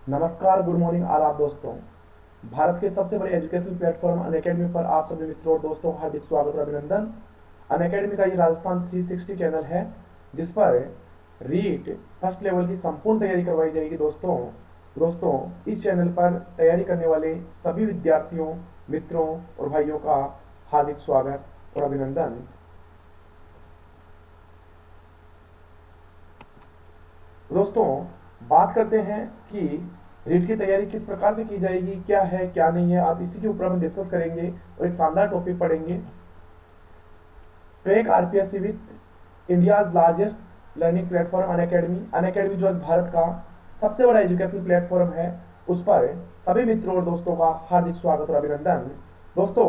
नमस्कार, good morning आदाब दोस्तों। भारत के सबसे बड़े एजुकेशन प्लेटफॉर्म अनअकैडमी पर आप सभी मित्रों और दोस्तों हार्दिक स्वागत और अभिनंदन। अनअकैडमी का ये राजस्थान 360 चैनल है जिस पर रीट फर्स्ट लेवल की संपूर्ण तैयारी करवाई जाएगी। दोस्तों इस चैनल पर तैयारी करने वाले सभी विद्यार्थियों, मित्रों और भाइयों का हार्दिक स्वागत और अभिनंदन। दोस्तों बात करते हैं कि रीट की तैयारी किस प्रकार से की जाएगी, क्या है क्या नहीं है, आप इसी के ऊपर हम डिस्कस करेंगे और एक शानदार टॉपिक पढ़ेंगे। Crack RPSC with India's largest learning platform Unacademy जो आज भारत का सबसे बड़ा एजुकेशन प्लेटफॉर्म है, उस पर सभी मित्रों और दोस्तों का हार्दिक स्वागत और अभिनंदन। दोस्तों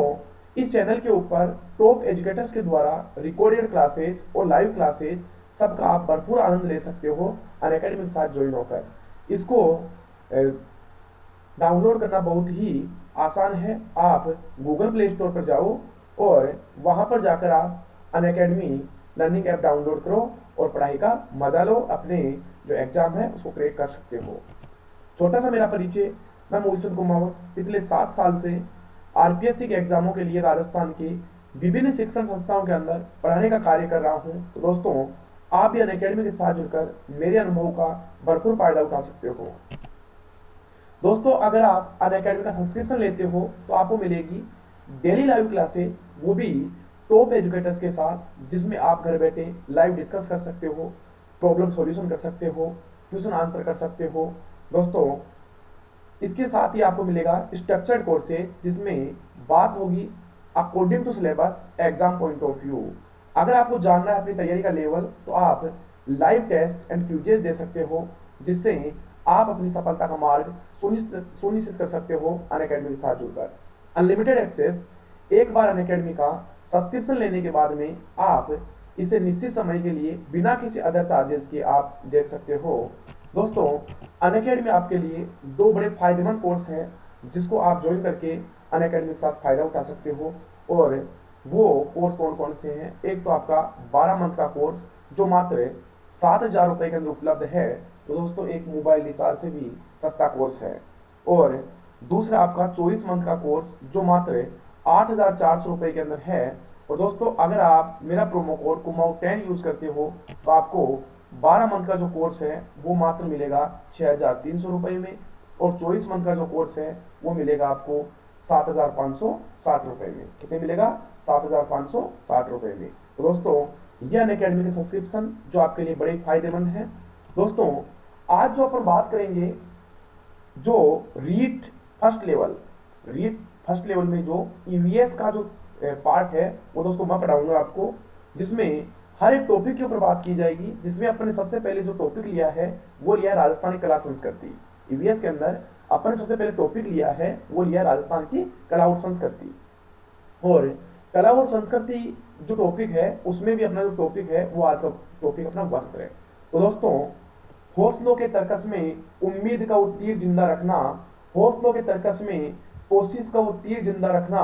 इस चैनल के ऊपर टॉप एजुकेटर्स के द्वारा रिकॉर्डेड क्लासेज और लाइव क्लासेज सबका आप भरपूर आनंद ले सकते हो अनअकैडमी के साथ ज्वाइन होकर। इसको डाउनलोड करना बहुत ही आसान है। आप गूगल प्ले स्टोर पर जाओ और वहां पर जाकर आप अनअकैडमी लर्निंग ऐप डाउनलोड करो और पढ़ाई का मजा लो। अपने जो एग्जाम है उसको क्रैक कर सकते हो। छोटा सा मेरा परिचय, मैं मूलचंद कुमावत पिछले 7 साल से आरपीएससी के एग्जामों के लिए राजस्थान के विभिन्न शिक्षण संस्थाओं के अंदर पढ़ाने का कार्य कर रहा हूँ। तो दोस्तों आप भी अनअकैडमी के साथ जुड़कर मेरे अनुभव का भरपूर फायदा उठा सकते हो। दोस्तों अगर आप अनअकैडमी का सब्सक्रिप्शन लेते हो तो आपको मिलेगी डेली लाइव क्लासेस, वो भी टॉप एजुकेटर्स के साथ, जिसमें आप घर बैठे लाइव डिस्कस कर सकते हो, प्रॉब्लम सॉल्यूशन कर सकते हो, क्वेश्चन आंसर कर सकते हो। दोस्तों इसके साथ ही आपको मिलेगा स्ट्रक्चर्ड कोर्सेज, जिसमें बात होगी according to syllabus, exam point of view. अगर आपको जानना है अपनी तैयारी का लेवल तो आप लाइव टेस्ट एंड क्विजेज दे सकते हो, जिससे आप अपनी सफलता का मार्ग सुनिश्चित कर सकते हो अनअकैडमी के साथ जुड़कर। अनलिमिटेड एक्सेस, एक बार अनअकैडमी का सब्सक्रिप्शन लेने के बाद में आप इसे निश्चित समय के लिए बिना किसी अदर चार्जेस के आप देख सकते हो। दोस्तों अनअकैडमी आपके लिए दो बड़े फायदेमंद कोर्स हैं जिसको आप ज्वाइन करके अनअकैडमी के साथ फायदा उठा सकते हो। और वो कोर्स कौन कौन से हैं? एक तो आपका 12 मंथ का कोर्स जो मात्र 7,000 रुपए के अंदर उपलब्ध है। तो दोस्तों एक मोबाइल रिचार्ज से भी सस्ता कोर्स है। और दूसरा आपका 24 मंथ का कोर्स जो मात्र 8,400 रुपए के अंदर है। और दोस्तों अगर आप मेरा प्रोमो कोड कुमाऊ10 यूज करते हो तो आपको 12 मंथ का जो कोर्स है वो मात्र मिलेगा 6,300 रुपए में, और 24 मंथ का जो कोर्स है वो मिलेगा आपको 7,560 रुपए में। कितने मिलेगा? 7,560 रुपए में। तो दोस्तों ये अनअकैडमी के सब्सक्रिप्शन जो आपके लिए बड़े फायदेमंद है। दोस्तों आज जो अपन बात करेंगे, जो रीट फर्स्ट लेवल में जो ईवीएस का जो पार्ट है वो दोस्तों मैं पढ़ाऊंगा आपको, जिसमें हर एक टॉपिक के ऊपर बात की जाएगी। जिसमें अपन ने सबसे पहले जो टॉपिक लिया है वो लिया राजस्थानी कला संस्कृति। ईवीएस के अंदर अपन ने सबसे पहले टॉपिक लिया है वो लिया राजस्थान की कला और संस्कृति। और कला और संस्कृति जो टॉपिक है उसमें भी अपना जो टॉपिक है वो आज का टॉपिक अपना वस्त्र है। तो दोस्तों हौसलों के तर्कस में उम्मीद का वो तीर जिंदा रखना, हौसलों के तर्कस में कोशिश का वो तीर जिंदा रखना,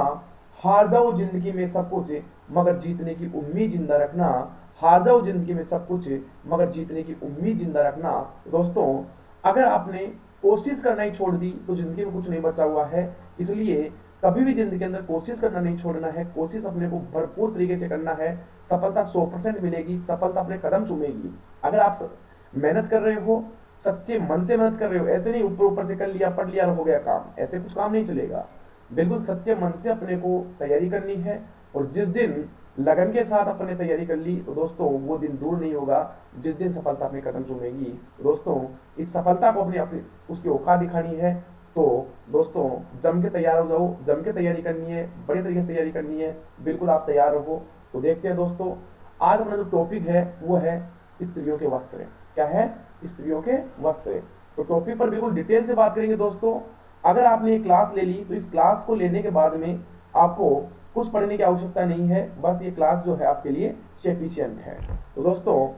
हार जाओ जिंदगी में सब कुछ मगर जीतने की उम्मीद जिंदा रखना, हार जाओ जिंदगी में सब कुछ मगर जीतने की उम्मीद जिंदा रखना। दोस्तों अगर आपने कोशिश करना ही छोड़ दी तो जिंदगी में कुछ नहीं बचा हुआ है। इसलिए कभी भी जिंदगी के अंदर कोशिश करना नहीं छोड़ना है, कोशिश अपने को भरपूर तरीके से करना है। सफलता 100% मिलेगी, सफलता अपने कदम चूमेगी। अगर आप मेहनत कर रहे हो, सच्चे मन से मेहनत कर रहे हो, ऐसे नहीं ऊपर ऊपर से कर लिया, पढ़ लिया और हो गया काम, ऐसे कुछ काम नहीं चलेगा। बिल्कुल सच्चे मन से अपने को तैयारी करनी है। और जिस दिन लगन के साथ अपने तैयारी कर ली तो दोस्तों वो दिन दूर नहीं होगा जिस दिन सफलता अपने कदम चूमेगी। दोस्तों इस सफलता को अपनी अपनी उसकी औकात दिखानी है। तो दोस्तों जम के तैयार हो जाओ, जम के तैयारी करनी है, बड़े तरीके से तैयारी करनी है। बिल्कुल आप तैयार रहो। तो देखते हैं दोस्तों आज अपना जो टॉपिक है वो है स्त्रियों के वस्त्र। क्या है? स्त्रियों के वस्त्र। तो टॉपिक पर बिल्कुल डिटेल से बात करेंगे दोस्तों। अगर आपने ये क्लास ले ली तो इस क्लास को लेने के बाद में आपको कुछ पढ़ने की आवश्यकता नहीं है, बस ये क्लास जो है आपके लिए सफिशिएंट है। तो दोस्तों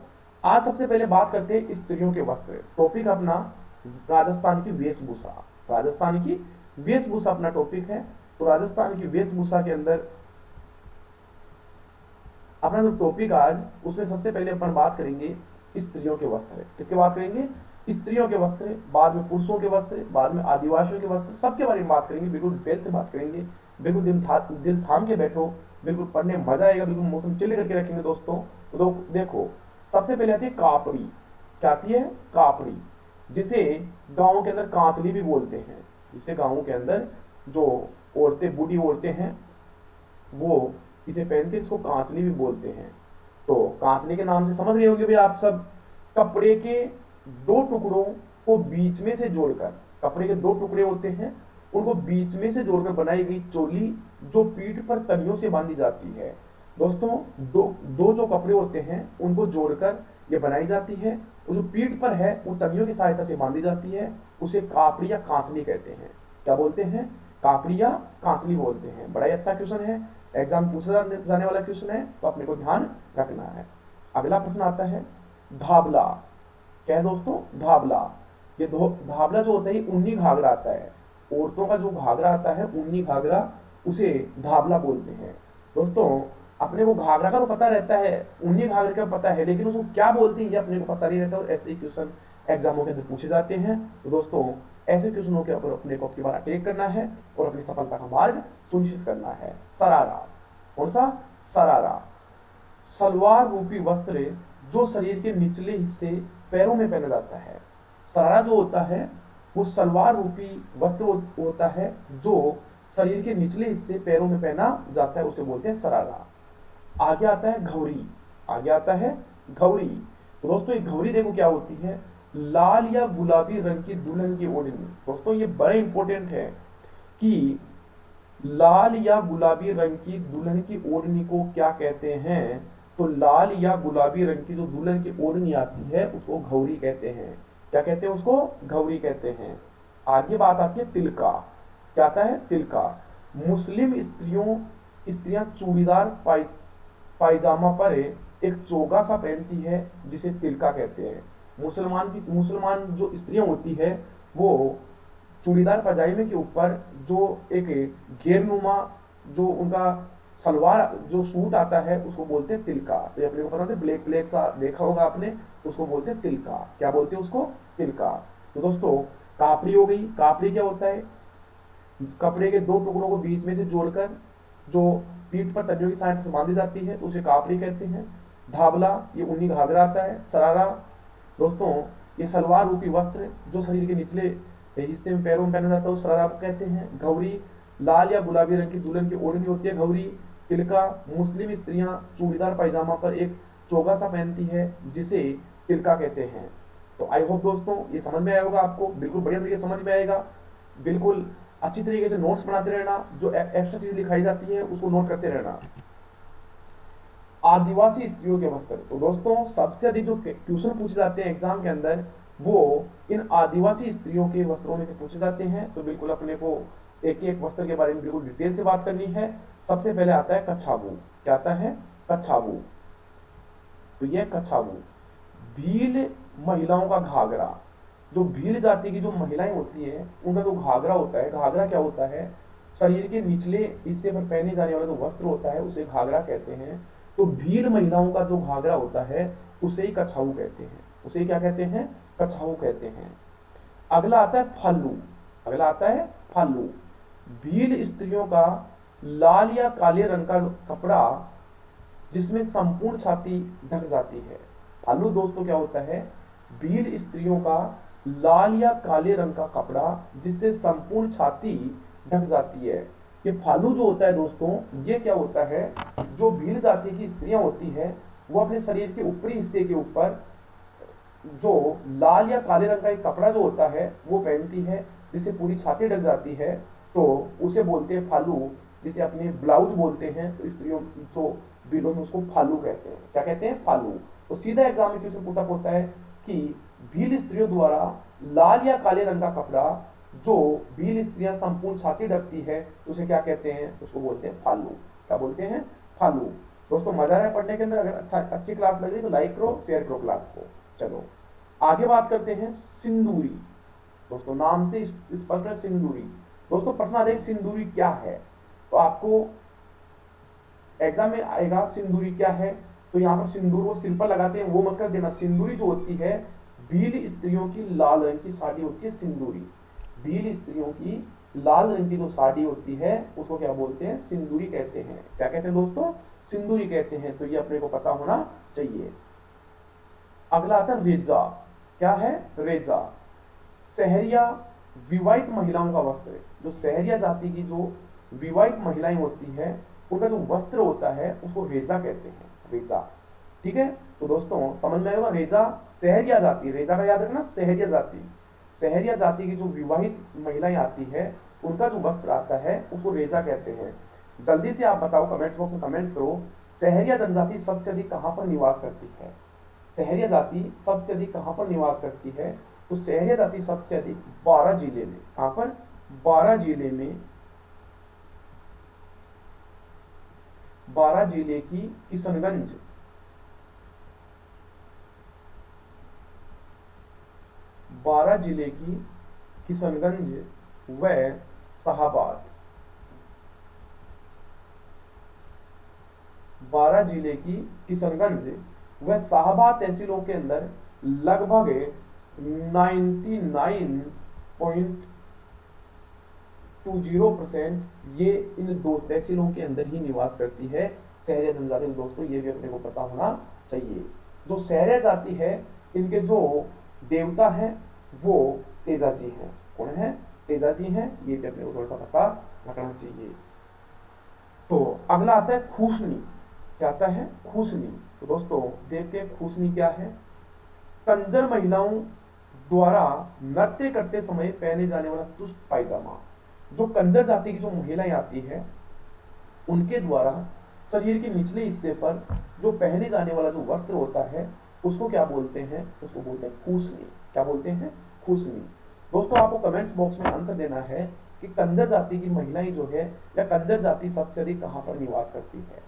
आज सबसे पहले बात करते हैं स्त्रियों के वस्त्र। टॉपिक अपना राजस्थान की वेशभूषा। राजस्थान की वेशभूषा अपना टॉपिक है। तो राजस्थान की वेशभूषा के अंदर अपना जो टॉपिक आज, उसमें सबसे पहले अपन बात करेंगे स्त्रियों के वस्त्र। किसके बात करेंगे? स्त्रियों के वस्त्र, बाद में पुरुषों के वस्त्र, बाद में आदिवासियों के वस्त्र, सबके बारे में बात करेंगे, बिल्कुल डिटेल से बात करेंगे। बिल्कुल दिल थाम के बैठो, बिल्कुल पढ़ने में मजा आएगा, बिल्कुल मौसम चिल्ल करके रखेंगे दोस्तों। तो देखो, सबसे पहले आती है कापड़ी। क्या आती है? कापड़ी, जिसे गाँव के अंदर कांचली भी बोलते हैं। जिसे गाँव के अंदर जो औरतें, बूढ़ी औरतें हैं, वो इसे पहनते, इसको कांचली भी बोलते हैं। तो कांचली के नाम से समझ गए होंगे भी आप सब। कपड़े के दो टुकड़ों को बीच में से जोड़कर, कपड़े के दो टुकड़े होते हैं, उनको बीच में से जोड़कर बनाई गई चोली, जो पीठ पर तलियों से बांधी जाती है। दोस्तों, दो दो जो कपड़े होते हैं उनको जोड़कर ये बनाई जाती है, और जो पीठ पर है वो तलियों की सहायता से बांधी जाती है, उसे कापड़ी या कांचली कहते हैं। क्या बोलते हैं? कापड़ी या कांचली बोलते हैं। बड़ा ही अच्छा क्वेश्चन है, एग्जाम पूछा जाने वाला क्वेश्चन है, तो अपने को ध्यान रखना है। अगला प्रश्न आता है धाबला। क्या है दोस्तों? धाबला। ये धाबला जो होता है, ऊनी घाघरा आता है। औरतों का जो घाघरा आता है, ऊनी घाघरा, उसे धाबला बोलते हैं। दोस्तों, अपने को घाघरा का तो पता रहता है, ऊनी घाघरे का पता है, लेकिन उसको क्या बोलते हैं ये अपने को पता नहीं रहता, और ऐसे ही क्वेश्चन एग्जामों के अंदर पूछे जाते हैं। तो दोस्तों, ऐसे क्वेश्चनों के ऊपर अपने को अपनी बार अटैक करना है और अपनी सफलता का मार्ग सुनिश्चित करना है। सरारा। कौन सा? सरारा। सलवार रूपी वस्त्र जो शरीर के निचले हिस्से पैरों में पहना जाता है। सरारा जो होता है वो सलवार रूपी वस्त्र होता है, जो शरीर के निचले हिस्से पैरों में पहना जाता है, उसे बोलते हैं सरारा। आगे आता है घौरी। आगे आता है घौरी। तो दोस्तों, ये घौरी देखो क्या होती है, लाल या गुलाबी रंग की दुल्हन की ओढ़नी। दोस्तों, ये बड़ा इंपॉर्टेंट है कि लाल या गुलाबी रंग की दुल्हन की ओढ़नी को क्या कहते हैं? तो लाल या गुलाबी रंग की जो दुल्हन की ओढ़नी आती है उसको घौरी कहते हैं। क्या कहते हैं उसको? घौरी कहते हैं। आगे बात आती है तिलका। क्या आता है? तिलका। मुस्लिम स्त्रियां चूड़ीदार पायजामा पर एक चोगा सा पहनती है, जिसे तिलका कहते हैं। मुसलमान जो स्त्रियां होती है, वो चूड़ीदार पजामे के ऊपर जो एक घेरनुमा, जो उनका सलवार, जो सूट आता है, उसको बोलते हैं तिलका। तो ये अपने को पता है, ब्लैक ब्लैक सा देखा होगा आपने, उसको बोलते हैं तिलका। क्या बोलते हैं उसको? तिलका। तो दोस्तों, कापड़ी हो गई। कापड़ी क्या होता है? कपड़े के दो टुकड़ों को बीच में से जोड़कर जो पीठ पर तलियों की सहायता से बांधी जाती है, तो उसे कापड़ी कहते हैं। धाबला, ये ऊनी घाघरा आता है। सरारा, दोस्तों, ये सलवार रूपी वस्त्र जो शरीर के निचले हिस्से में पैरों में पहना जाता है, उस सरारा को कहते हैं। घौरी, लाल या गुलाबी रंग की दुल्हन की ओढ़नी होती है घौरी। तिलका, मुस्लिम स्त्रियां चूड़ीदार पायजामा पर एक चोगा सा पहनती है, जिसे तिलका कहते हैं। तो आई होप दोस्तों ये समझ में आया होगा आपको, बिल्कुल बढ़िया तरीके से समझ में आएगा। बिल्कुल अच्छी तरीके से नोट्स बनाते रहना, जो एक्स्ट्रा चीज दिखाई जाती है उसको नोट करते रहना। आदिवासी स्त्रियों के वस्त्र। तो दोस्तों, सबसे अधिक जो क्वेश्चन पूछे जाते हैं एग्जाम के अंदर, वो इन आदिवासी स्त्रियों के वस्त्रों में से पूछे जाते हैं। तो बिल्कुल अपने को एक एक वस्त्र के बारे में बिल्कुल डिटेल से बात करनी है। सबसे पहले आता है कच्छावू। क्या आता है? कच्छावू। तो यह कच्छावू भील महिलाओं का घाघरा। जो भील जाति की जो महिलाएं होती है, उनका जो घाघरा होता है, घाघरा क्या होता है? शरीर के निचले हिस्से पर पहने जाने वाला जो वस्त्र होता है, उसे घाघरा कहते हैं। तो भील महिलाओं का जो घाघरा होता है, उसे ही कछाऊ कहते हैं। उसे क्या कहते हैं? कछाऊ कहते हैं। अगला आता है फालू। अगला आता है फालू। भील स्त्रियों का लाल या काले रंग का कपड़ा, जिसमें संपूर्ण छाती ढक जाती है। फालू दोस्तों क्या होता है? भील स्त्रियों का लाल या काले रंग का कपड़ा, जिससे संपूर्ण छाती ढक जाती है। ये फालू जो होता है दोस्तों, ये क्या होता है? जो भील जाति की स्त्रियां होती है, वो अपने शरीर के ऊपरी हिस्से के ऊपर जो लाल या काले रंग का एक कपड़ा जो होता है वो पहनती है, जिससे पूरी छाती ढक जाती है। तो उसे बोलते हैं फालू, जिसे अपने ब्लाउज बोलते हैं। तो स्त्रियों जो भीलों में उसको फालू कहते हैं। क्या कहते हैं? फालू। तो सीधा एग्जाम में क्वेश्चन पुटअप होता है कि भील स्त्रियों द्वारा लाल या काले रंग का कपड़ा, जो भील स्त्रियां संपूर्ण छाती ढकती है, तो उसे क्या कहते हैं? उसको बोलते हैं फालू। क्या बोलते हैं? फालू। दोस्तों, मजा आया पढ़ने के अंदर? अगर अच्छी क्लास लग रही तो लाइक करो, शेयर करो क्लास को। चलो आगे बात करते हैं सिंदूरी। दोस्तों, नाम से स्पष्ट है सिंदूरी। दोस्तों, प्रश्न आ जाए सिंदूरी क्या है, तो आपको एग्जाम में आएगा सिंदूरी क्या है। तो यहाँ पर सिंदूर वो सिंपल लगाते हैं, वो मत कर देना। सिंदूरी जो होती है भील स्त्रियों की लाल रंग की साड़ी होती है सिंदूरी। भील स्त्रियों की लाल रंग की जो साड़ी होती है उसको क्या बोलते हैं? सिंदूरी कहते हैं। क्या कहते हैं दोस्तों? सिंदूरी कहते हैं। तो ये अपने को पता होना चाहिए। अगला आता है रेजा। क्या है? रेजा। सहरिया विवाहित महिलाओं का वस्त्र। जो सहरिया जाति की जो विवाहित महिलाएं होती है उनका जो वस्त्र होता है उसको रेजा कहते हैं। रेजा। ठीक है। तो दोस्तों समझ में आएगा, रेजा सहरिया जाति, रेजा का याद रखना, सहरिया जाति। सहरिया जाति की जो विवाहित महिलाएं आती है उनका जो वस्त्र आता है उसको रेजा कहते हैं। जल्दी से आप बताओ, कमेंट्स बॉक्स में कमेंट्स करो, सहरिया जनजाति सबसे अधिक कहां पर निवास करती है? सहरिया जाति सबसे अधिक कहां पर निवास करती है? तो सहरिया जाति सबसे अधिक 12 जिले में। कहां पर? 12 जिले में। 12 जिले की किशनगंज, 12 जिले की किशनगंज व शाहाबाद, 12 जिले की किशनगंज व शाहाबाद तहसीलों के अंदर लगभग 99.20% ये इन दो तहसीलों के अंदर ही निवास करती है सहरिया जनजाति। दोस्तों ये भी अपने को पता होना चाहिए। जो सहरिया जाति है इनके जो देवता है वो तेजा जी हैं। कौन है? तेजा जी हैं। ये भी अपने को थोड़ा सा पता रखना चाहिए। तो अगला आता है खूसनी। क्या आता है? खूसनी। तो दोस्तों देखते हैं खूसनी क्या है। कंजर महिलाओं द्वारा नृत्य करते समय पहने जाने वाला चुस्त पायजामा। जो कंजर जाति की जो महिलाएं आती है उनके द्वारा शरीर के निचले हिस्से पर जो पहने जाने वाला जो वस्त्र होता है उसको क्या बोलते हैं? उसको बोलते हैं खूसनी। क्या बोलते हैं? खूसनी। दोस्तों आपको कमेंट्स बॉक्स में आंसर देना है कि कंजर जाति की महिलाएं जो है या कंजर जाति सबसे अधिक कहां पर निवास करती है?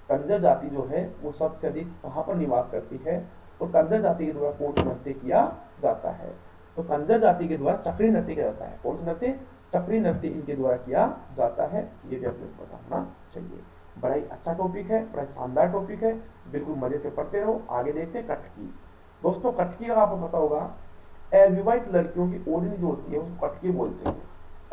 कंजर जाति जो है वो सबसे अधिक कहां पर निवास करती है और कंजर जाति के द्वारा कौन सा नृत्य किया जाता है? तो कंजर जाति के द्वारा चक्री नृत्य किया जाता है। कौन सा नृत्य? चक्री नृत्य इनके द्वारा किया जाता है। ये भी आपको पता होना चाहिए। बड़ा ही अच्छा टॉपिक है, बड़ा ही शानदार टॉपिक है। बिल्कुल मजे से पढ़ते रहो। आगे देखते हैं कटकी। दोस्तों कटकी का आपको पता होगा, अविवाहित लड़कियों की ओढ़नी जो होती है उसको कटकी बोलते हैं।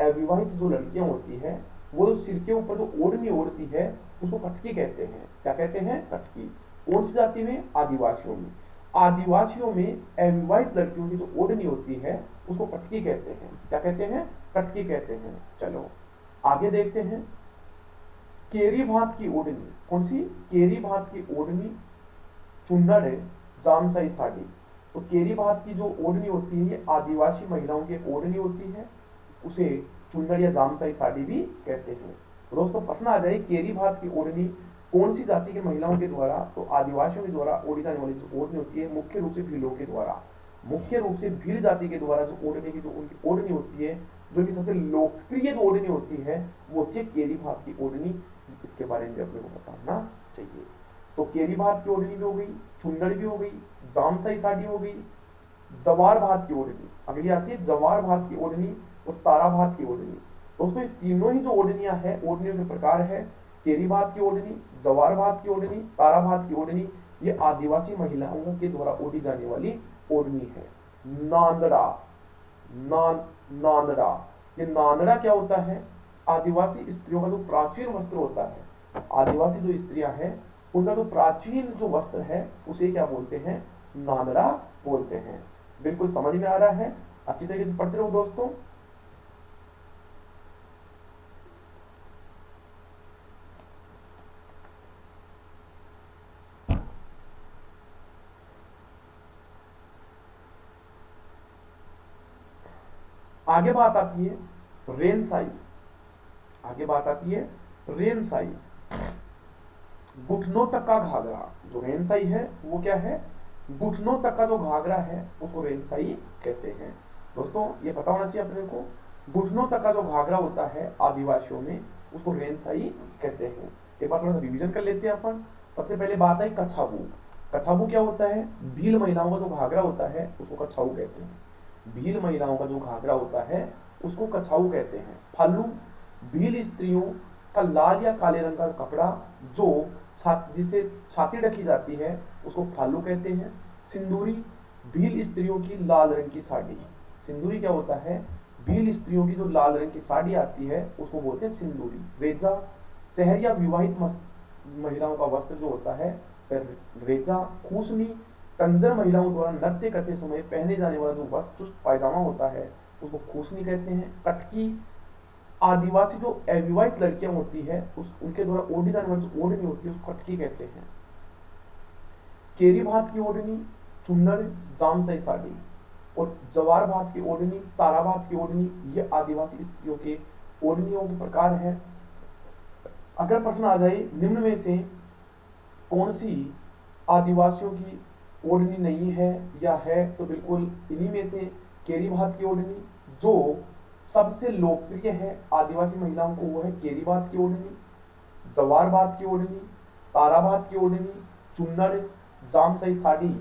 अविवाहित जो लड़कियां होती है वो जो सिर के ऊपर जो ओढ़नी ओढ़ती है उसको कटकी कहते हैं। क्या कहते हैं? कटकी। कौन सी जाति में? आदिवासियों में। आदिवासियों में अविवाहित लड़कियों की जो ओढ़नी होती है उसको कटकी कहते हैं। क्या कहते हैं? कटकी कहते हैं। चलो आगे देखते हैं। केरी भात की ओढ़नी। कौन सी? केरी भात की ओढ़नी, चुन्नड़, जामसाई साड़ी। तो केरी भात की जो ओढ़नी होती है आदिवासी महिलाओं की ओढ़नी होती है, उसे चुन्नड़ या जामसाई साड़ी भी कहते हैं। तो दोस्तों प्रश्न आ जाए, केरी भात की ओढ़नी कौन सी जाति की महिलाओं के द्वारा? तो आदिवासियों के द्वारा ओढ़ी जाने वाली जो ओढ़नी होती है मुख्य रूप से भीलों के द्वारा, मुख्य रूप से भील जाति के द्वारा जो ओढ़ने की जो उनकी ओढ़नी होती है, जो कि सबसे लोकप्रिय जो ओढ़नी होती है वो होती है केरी भात की ओढ़नी। इसके बारे में अपने को पता होना चाहिए। तो केरी भात की ओढ़नी भी हो गई, चुन्नड़ भी हो गई, जामसाई साड़ी हो गई, जवार भात की ओढ़नी। अगली आती है जवार भात की ओढ़नी और तारा भात की ओढ़नी। दोस्तों ये तीनों ही जो ओढ़नियां हैं, ओढ़नियों के प्रकार है, केरी भात की ओढ़नी, जवार भात की ओढ़नी, तारा भात की ओढ़नी, ये आदिवासी महिलाओं के द्वारा ओढ़ी जाने वाली ओढ़नी है। नांदड़ा। नांदड़ा। ये नांदड़ा क्या होता है? आदिवासी स्त्रियों का जो प्राचीन वस्त्र होता है, आदिवासी जो स्त्रियां हैं उनका जो प्राचीन जो वस्त्र है उसे क्या बोलते हैं? नांदड़ा बोलते हैं। बिल्कुल समझ में आ रहा है? अच्छी तरीके से पढ़ते रहो दोस्तों। आगे बात आती है रेनसाई। आगे बात आती है रेनसाई। घुटनों तक का घाघरा। जो रेनसाई है वो क्या है? घुटनों तक का जो घाघरा है उसको रेनसाई कहते हैं। दोस्तों ये पता होना चाहिए अपने को, घुटनों तक का जो घाघरा होता है आदिवासियों में उसको रेनसाई कहते हैं। एक बार थोड़ा सा रिवीजन कर लेते हैं अपन। सबसे पहले बात है कछाबू। कछाबू क्या होता है? भील महिलाओं का जो घाघरा होता है उसको कछाऊ कहते हैं। भील महिलाओं का जो घाघरा होता है उसको कछाऊ कहते हैं। फालू, भील स्त्रियों का लाल या काले रंग का कपड़ा जो जिससे छाती ढकी जाती है उसको फालू कहते हैं। सिंदूरी, भील स्त्रियों की लाल रंग की साड़ी। सिंदूरी क्या होता है? भील स्त्रियों की जो लाल रंग की साड़ी आती है उसको बोलते हैं सिंदूरी। रेजा शहर या विवाहित महिलाओं का वस्त्र जो होता है। रेजा खूसनी कंजर महिलाओं द्वारा नृत्य करते समय पहने जाने वाला जो वस्त्र पायजामा होता है उसको खूसनी कहते हैं। कटकी आदिवासी जो अविवाहित लड़कियां होती है उस उनके द्वारा ओढ़ी जाने वाली जो ओढ़नी होती है उसको कटकी कहते हैं। केरी भात की ओढ़नी, चुन्नर, जामसई साड़ी और जवार भात की ओढ़नी, तारा भात की ओढ़नी, ये आदिवासी स्त्रियों के ओढ़नियों के प्रकार है। अगर प्रश्न आ जाए निम्न में से कौन सी आदिवासियों की ओढ़नी नहीं है या है, तो बिल्कुल इन्हीं में से केरी भात की ओढ़नी जो सबसे लोकप्रिय है आदिवासी महिलाओं को, वो है केरी भात की ओढ़नी, जवार भात की ओढ़नी, तारा भात की ओढ़नी, चुन्नर, जामसई साड़ी,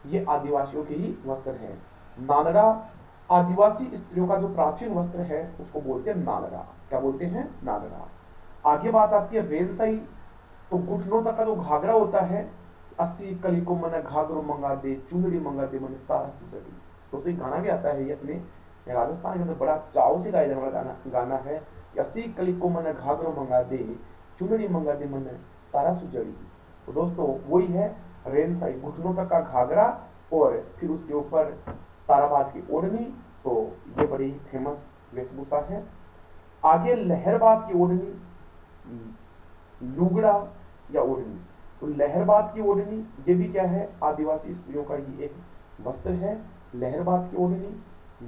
ये आदिवासियों के ही वस्त्र है। नानरा आदिवासी स्त्रियों का जो प्राचीन वस्त्र है उसको बोलते हैं नानरा। क्या बोलते हैं? नानरा। आगे बात आती है रेनसई। तो घुटनों तक का जो घाघरा होता है, 80 कली को मन घाघरो मंगा दे, चुनरी मंगा दे मन तारा से चढ़ी। दोस्तों ये गाना भी आता है, ये अपने राजस्थान के अंदर बड़ा चाव से गाया जाने वाला गाना है। 80 कली को मन घाघरो मंगा दे, चुनरी मंगा दे मन तारा सुजड़ी। तो दोस्तों वही है रेनसाई, घुटनों तक का घाघरा और फिर उसके ऊपर ताराबाद की ओढ़नी। तो ये बड़ी फेमस वेशभूषा है। आगे लहरबाद की ओढ़नी, लुगड़ा या ओढ़नी। तो लहरबाद की ओढ़नी ये भी क्या है? आदिवासी स्त्रियों का ही एक वस्त्र है। लहरबाद की ओढ़नी,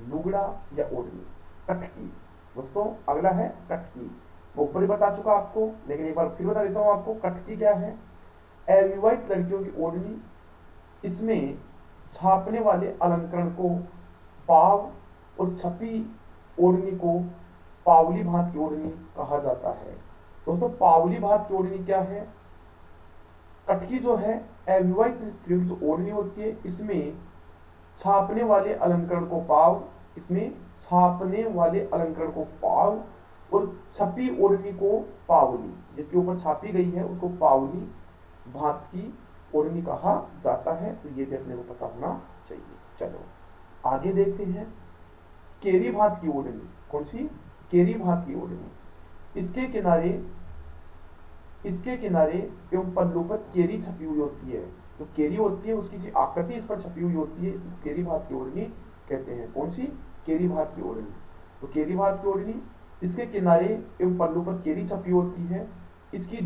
लुगड़ा या ओढ़नी। कटकी दोस्तों अगला है कटकी। वो ऊपर ही बता चुका आपको, लेकिन एक बार फिर बता देता हूं आपको कटकी क्या है। अविवाहित लड़कियों की ओढ़नी, इसमें छापने वाले अलंकरण को पाव और छपी ओढ़नी को पावली भात की ओढ़नी कहा जाता है। दोस्तों पावली भात की ओढ़नी क्या है? कटकी जो है अविवाहित स्त्रियों की जो ओढ़नी होती है, इसमें छापने वाले अलंकरण को पाव, इसमें छापने वाले अलंकरण को पाव और छपी ओढ़नी को पावली, जिसके ऊपर छापी गई है उसको पावली भात की ओढ़नी कहा जाता है। तो ये भी अपने को पता होना चाहिए। चलो आगे देखते हैं केरी भात की ओढ़नी। कौन सी? केरी भात की ओढ़नी। इसके किनारे एवं पल्लू पर केरी छपी हुई होती है। जो केरी होती है उसकी सी आकृति इस पर छपी हुई होती है, इसको केरी भात की ओढ़नी कहते हैं। कौन सी? केरी भात की ओढ़नी। तो केरी भात की ओढ़नी, इसके किनारे एवं पल्लू पर केरी छपी होती है। इसकी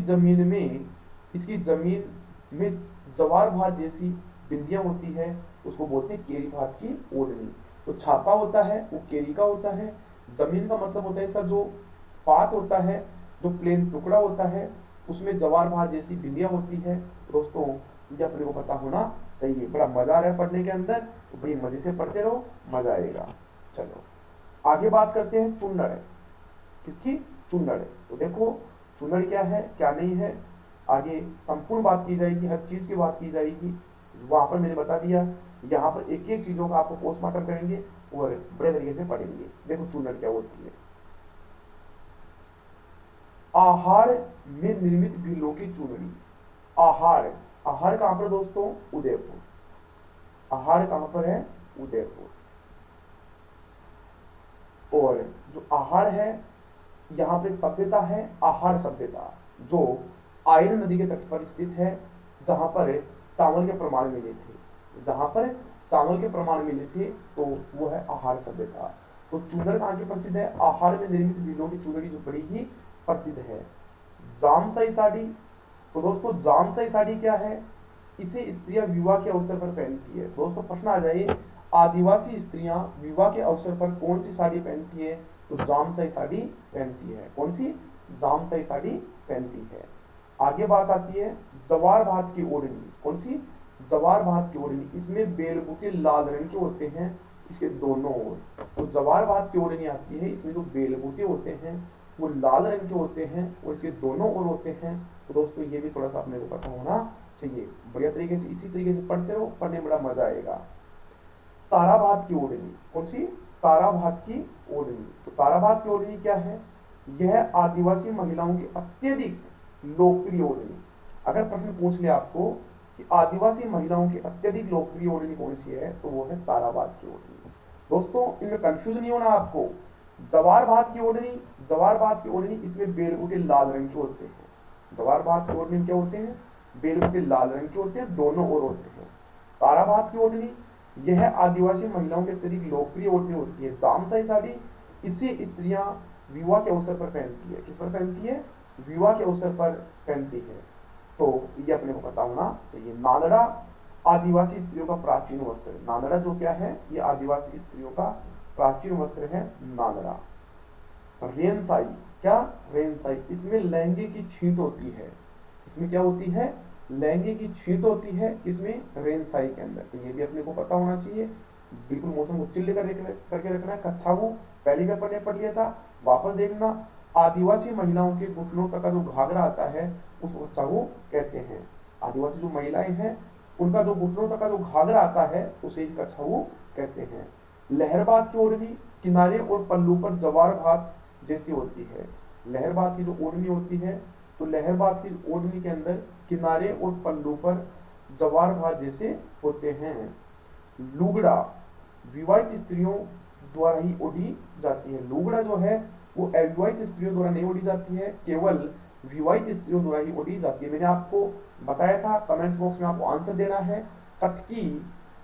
जमीन में जवार भात जैसी बिंदियां होती है, उसको बोलते हैं केरी भात की ओढ़नी। तो छापा होता है वो केरी का होता है। जमीन का मतलब होता है इसका जो पात होता है, जो प्लेन टुकड़ा होता है, उसमें जवार भात जैसी बिंदियां होती है। दोस्तों ये अपने को पता होना चाहिए। बड़ा मजा आ रहा है पढ़ने के अंदर, तो बड़ी मजे से पढ़ते रहो, मजा आएगा। चलो आगे बात करते हैं चुन्नड़। किसकी? चुन्नड़। तो देखो चुन्नड़ क्या है क्या नहीं है, आगे संपूर्ण बात की जाएगी, हर चीज की बात की जाएगी। वहां पर मैंने बता दिया, यहाँ पर एक एक चीजों का आपको पोस्टमार्टम करेंगे और बड़े तरीके से पढ़ेंगे। देखो चुन्नड़ क्या होती है। आहार में निर्मित भीलों की चुनरी। आहार, आहार कहां पर दोस्तों? उदयपुर। आहार कहां पर है? उदयपुर। और जो आहार है, यहां पर एक सभ्यता है आहार सभ्यता, जो आयरन नदी के तट पर स्थित है, जहां पर चावल के प्रमाण मिले थे। जहां पर चावल के प्रमाण मिले थे तो वो है आहार सभ्यता। तो चूनर कहां की प्रसिद्ध है? आहार में निर्मित भीलों की चूनरी जो बड़ी ही प्रसिद्ध है। जामसई साड़ी। तो दोस्तों जामसई साड़ी क्या है? इसे स्त्रियां विवाह के अवसर पर पहनती है। दोस्तों प्रश्न आ जाए आदिवासी स्त्रियां विवाह के अवसर पर कौन सी साड़ी पहनती है? तो जामसई साड़ी पहनती है। कौन सी? जामसई साड़ी पहनती है। आगे बात आती है जवार भात की ओढ़नी। कौन सी? जवार भात की ओढ़नी। इसमें बेलबूटे लाल रंग के होते हैं इसके दोनों ओर। तो जवार भात की ओढ़नी आती है, इसमें जो बेलबूटे होते हैं वो लाल रंग के होते हैं और इसके दोनों ओर होते हैं। तो दोस्तों ये भी थोड़ा सा अपने को पता होना चाहिए। बढ़िया तरीके से इसी तरीके से पढ़ते रहो, पढ़ने में बड़ा मजा आएगा। तारा भात की ओढ़नी। कौन सी? तारा भात की ओढ़नी। तो तारा भात की ओढ़नी क्या है? यह आदिवासी महिलाओं की अत्यधिक लोकप्रिय ओढ़नी। अगर प्रश्न पूछ ले आपको कि आदिवासी महिलाओं की अत्यधिक लोकप्रिय ओढ़नी कौन सी है, तो वो है ताराबाद की ओढ़नी। दोस्तों इनमें कंफ्यूज नहीं होना आपको। जवार भात की ओढ़नी, जवार भात की ओढ़नी इसमें बेलबूटे लाल रंग के होते हैं। जवार भात की ओढ़नी क्या होते हैं, बेलबूटे लाल रंग के होते हैं, दोनों ओर होते हैं। ताराबाद की ओढ़नी यह आदिवासी महिलाओं की अत्यधिक लोकप्रिय ओढ़नी होती है। जामसाई साड़ी इसे स्त्रियां विवाह के अवसर पर पहनती है। किस पर पहनती है, विवाह के अवसर पर पहनती है। तो ये अपने को पता होना चाहिए। नादड़ा आदिवासी स्त्रियों का प्राचीन वस्त्र। नादड़ा जो क्या है, ये आदिवासी स्त्रियों का प्राचीन वस्त्र है नादड़ा। रेनसाई, क्या, रेनसाई इसमें लहंगे की छींट होती है। इसमें क्या होती है, लहंगे की छींट होती है, इसमें रेनसाई के अंदर। तो ये भी अपने को पता होना चाहिए। बिल्कुल मौसम को चिल्ले करके रखना है। कक्षा वो पहले पेपर ने पढ़ लिया था, वापस देखना। आदिवासी महिलाओं के घुटनों तक का जो घाघरा आता है उसको चाहू कहते हैं। आदिवासी जो महिलाएं हैं उनका जो घुटनों तक का जो घाघरा आता है उसे कछाऊ कहते हैं। लहरबात की ओढ़नी किनारे और पल्लू पर जवार भात जैसी होती है। लहरबात की जो ओढ़नी होती है, तो लहरबात की ओढ़नी के अंदर किनारे और पल्लू पर जवार भात जैसे होते हैं। लुगड़ा विवाहित स्त्रियों द्वारा ही ओढ़ी जाती है। लुगड़ा जो है वो अविवाहित स्त्रियों द्वारा नहीं ओढ़ी जाती है, केवल विवाहित स्त्रियों द्वारा ही ओढ़ी जाती है। मैंने आपको बताया था, कमेंट्स बॉक्स में आपको आंसर देना है। कटकी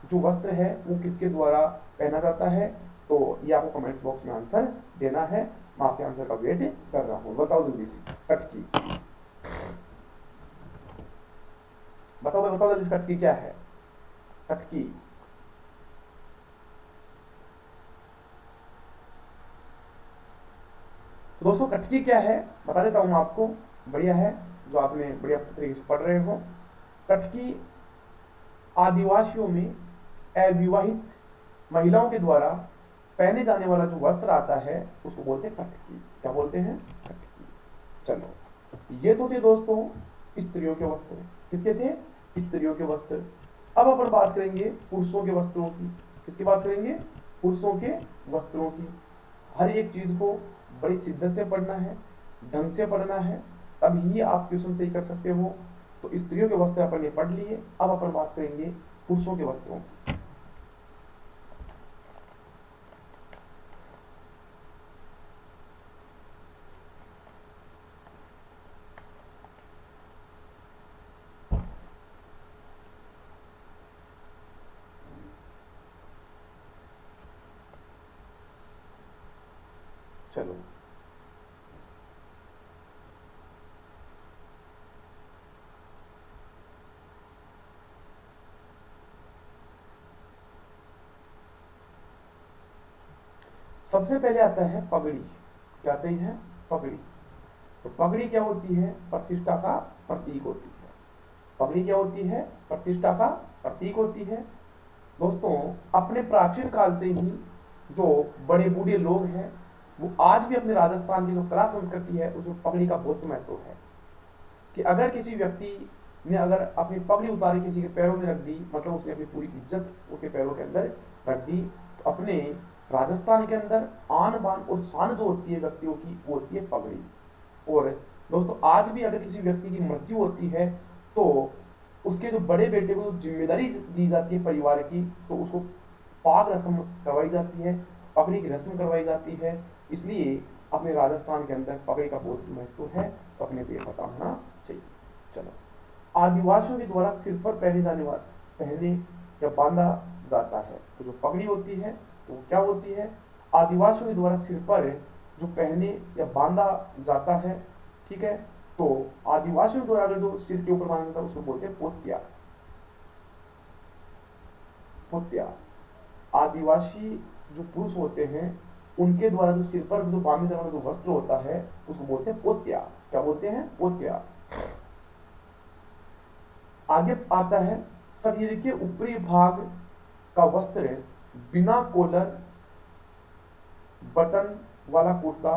जो वस्त्र है वो किसके द्वारा पहना जाता है, तो ये आपको कमेंट्स बॉक्स में आंसर देना है। मैं आपके आंसर का वेट कर रहा हूं। बताओ जल्दी से, कटकी बताओ भाई, बताओ जल्दी, कटकी क्या है, कटकी। तो दोस्तों कटकी क्या है बता देता हूं आपको, बढ़िया है जो आपने बढ़िया तरीके से पढ़ रहे हो। कटकी आदिवासियों में अविवाहित महिलाओं के द्वारा पहने जाने वाला जो वस्त्र आता है उसको बोलते हैं कटकी। क्या बोलते हैं, कटकी। चलो ये तो थे दोस्तों स्त्रियों के वस्त्र। किसके थे, स्त्रियों के वस्त्र। अब अपन बात करेंगे पुरुषों के वस्त्रों की। किसकी बात करेंगे, पुरुषों के वस्त्रों की। हर एक चीज को बड़ी शिद्दत से पढ़ना है, ढंग से पढ़ना है, तभी आप क्वेश्चन सही कर सकते हो। तो स्त्रियों के वस्त्र अपन ने पढ़ लिए। अब अपन बात करेंगे पुरुषों के वस्त्रों की। चलो सबसे पहले आता है पगड़ी। क्या आते हैं, पगड़ी। तो पगड़ी क्या होती है, प्रतिष्ठा का प्रतीक होती है। पगड़ी क्या होती है, प्रतिष्ठा का प्रतीक होती है। दोस्तों अपने प्राचीन काल से ही जो बड़े बूढ़े लोग हैं वो आज भी अपने राजस्थान की जो कला संस्कृति है उसमें पगड़ी का बहुत महत्व है। कि अगर किसी व्यक्ति ने अगर अपनी पगड़ी उतारी किसी के पैरों में रख दी, मतलब उसने अपनी पूरी इज्जत उसके पैरों के अंदर रख दी। तो अपने राजस्थान के अंदर आन बान और शान जो होती है व्यक्तियों की वो होती है पगड़ी। और दोस्तों आज भी अगर किसी व्यक्ति की मृत्यु होती है तो उसके जो बड़े बेटे को जिम्मेदारी दी जाती है परिवार की, तो उसको पाग रस्म करवाई जाती है, पगड़ी की रस्म करवाई जाती है। इसलिए अपने राजस्थान के अंदर पगड़ी का बहुत महत्व है, तो अपने को पता होना चाहिए। चलो आदिवासियों के द्वारा सिर पर पहने या बांधा जाता है, तो जो पगड़ी होती है तो क्या होती है, आदिवासियों के द्वारा सिर पर जो पहने या बांधा जाता है, ठीक है। तो आदिवासियों द्वारा अगर जो सिर के ऊपर बांधा जाता है उसको बोलते हैं पोत्या। पोत्या आदिवासी जो पुरुष होते हैं उनके द्वारा जो सिर पर जो बांधे जाने वाला जो वस्त्र होता है उसको बोलते हैं पोत्या। क्या बोलते हैं, पोत्या। आगे आता है शरीर के ऊपरी भाग का वस्त्र बिना कॉलर बटन वाला कुर्ता